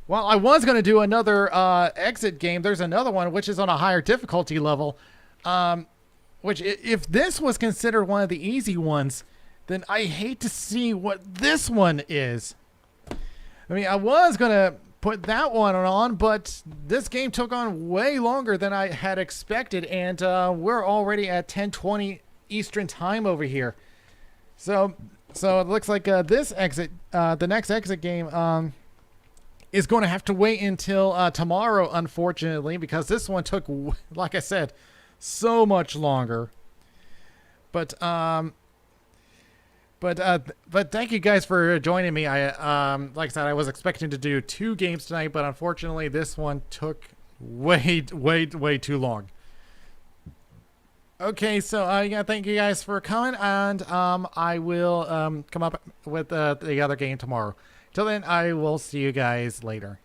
I was going to do another exit game. There's another one which is on a higher difficulty level. Which, if this was considered one of the easy ones, then I hate to see what this one is. I mean, I was going to put that one on, but this game took on way longer than I had expected, and we're already at 10:20 Eastern time over here. So it looks like this exit, the next exit game, is going to have to wait until tomorrow, unfortunately, because this one took, like I said, so much longer. But thank you guys for joining me. Like I said, I was expecting to do 2 games tonight, but unfortunately this one took way too long. Okay, so yeah, thank you guys for coming, and I will come up with the other game tomorrow. Till then, I will see you guys later.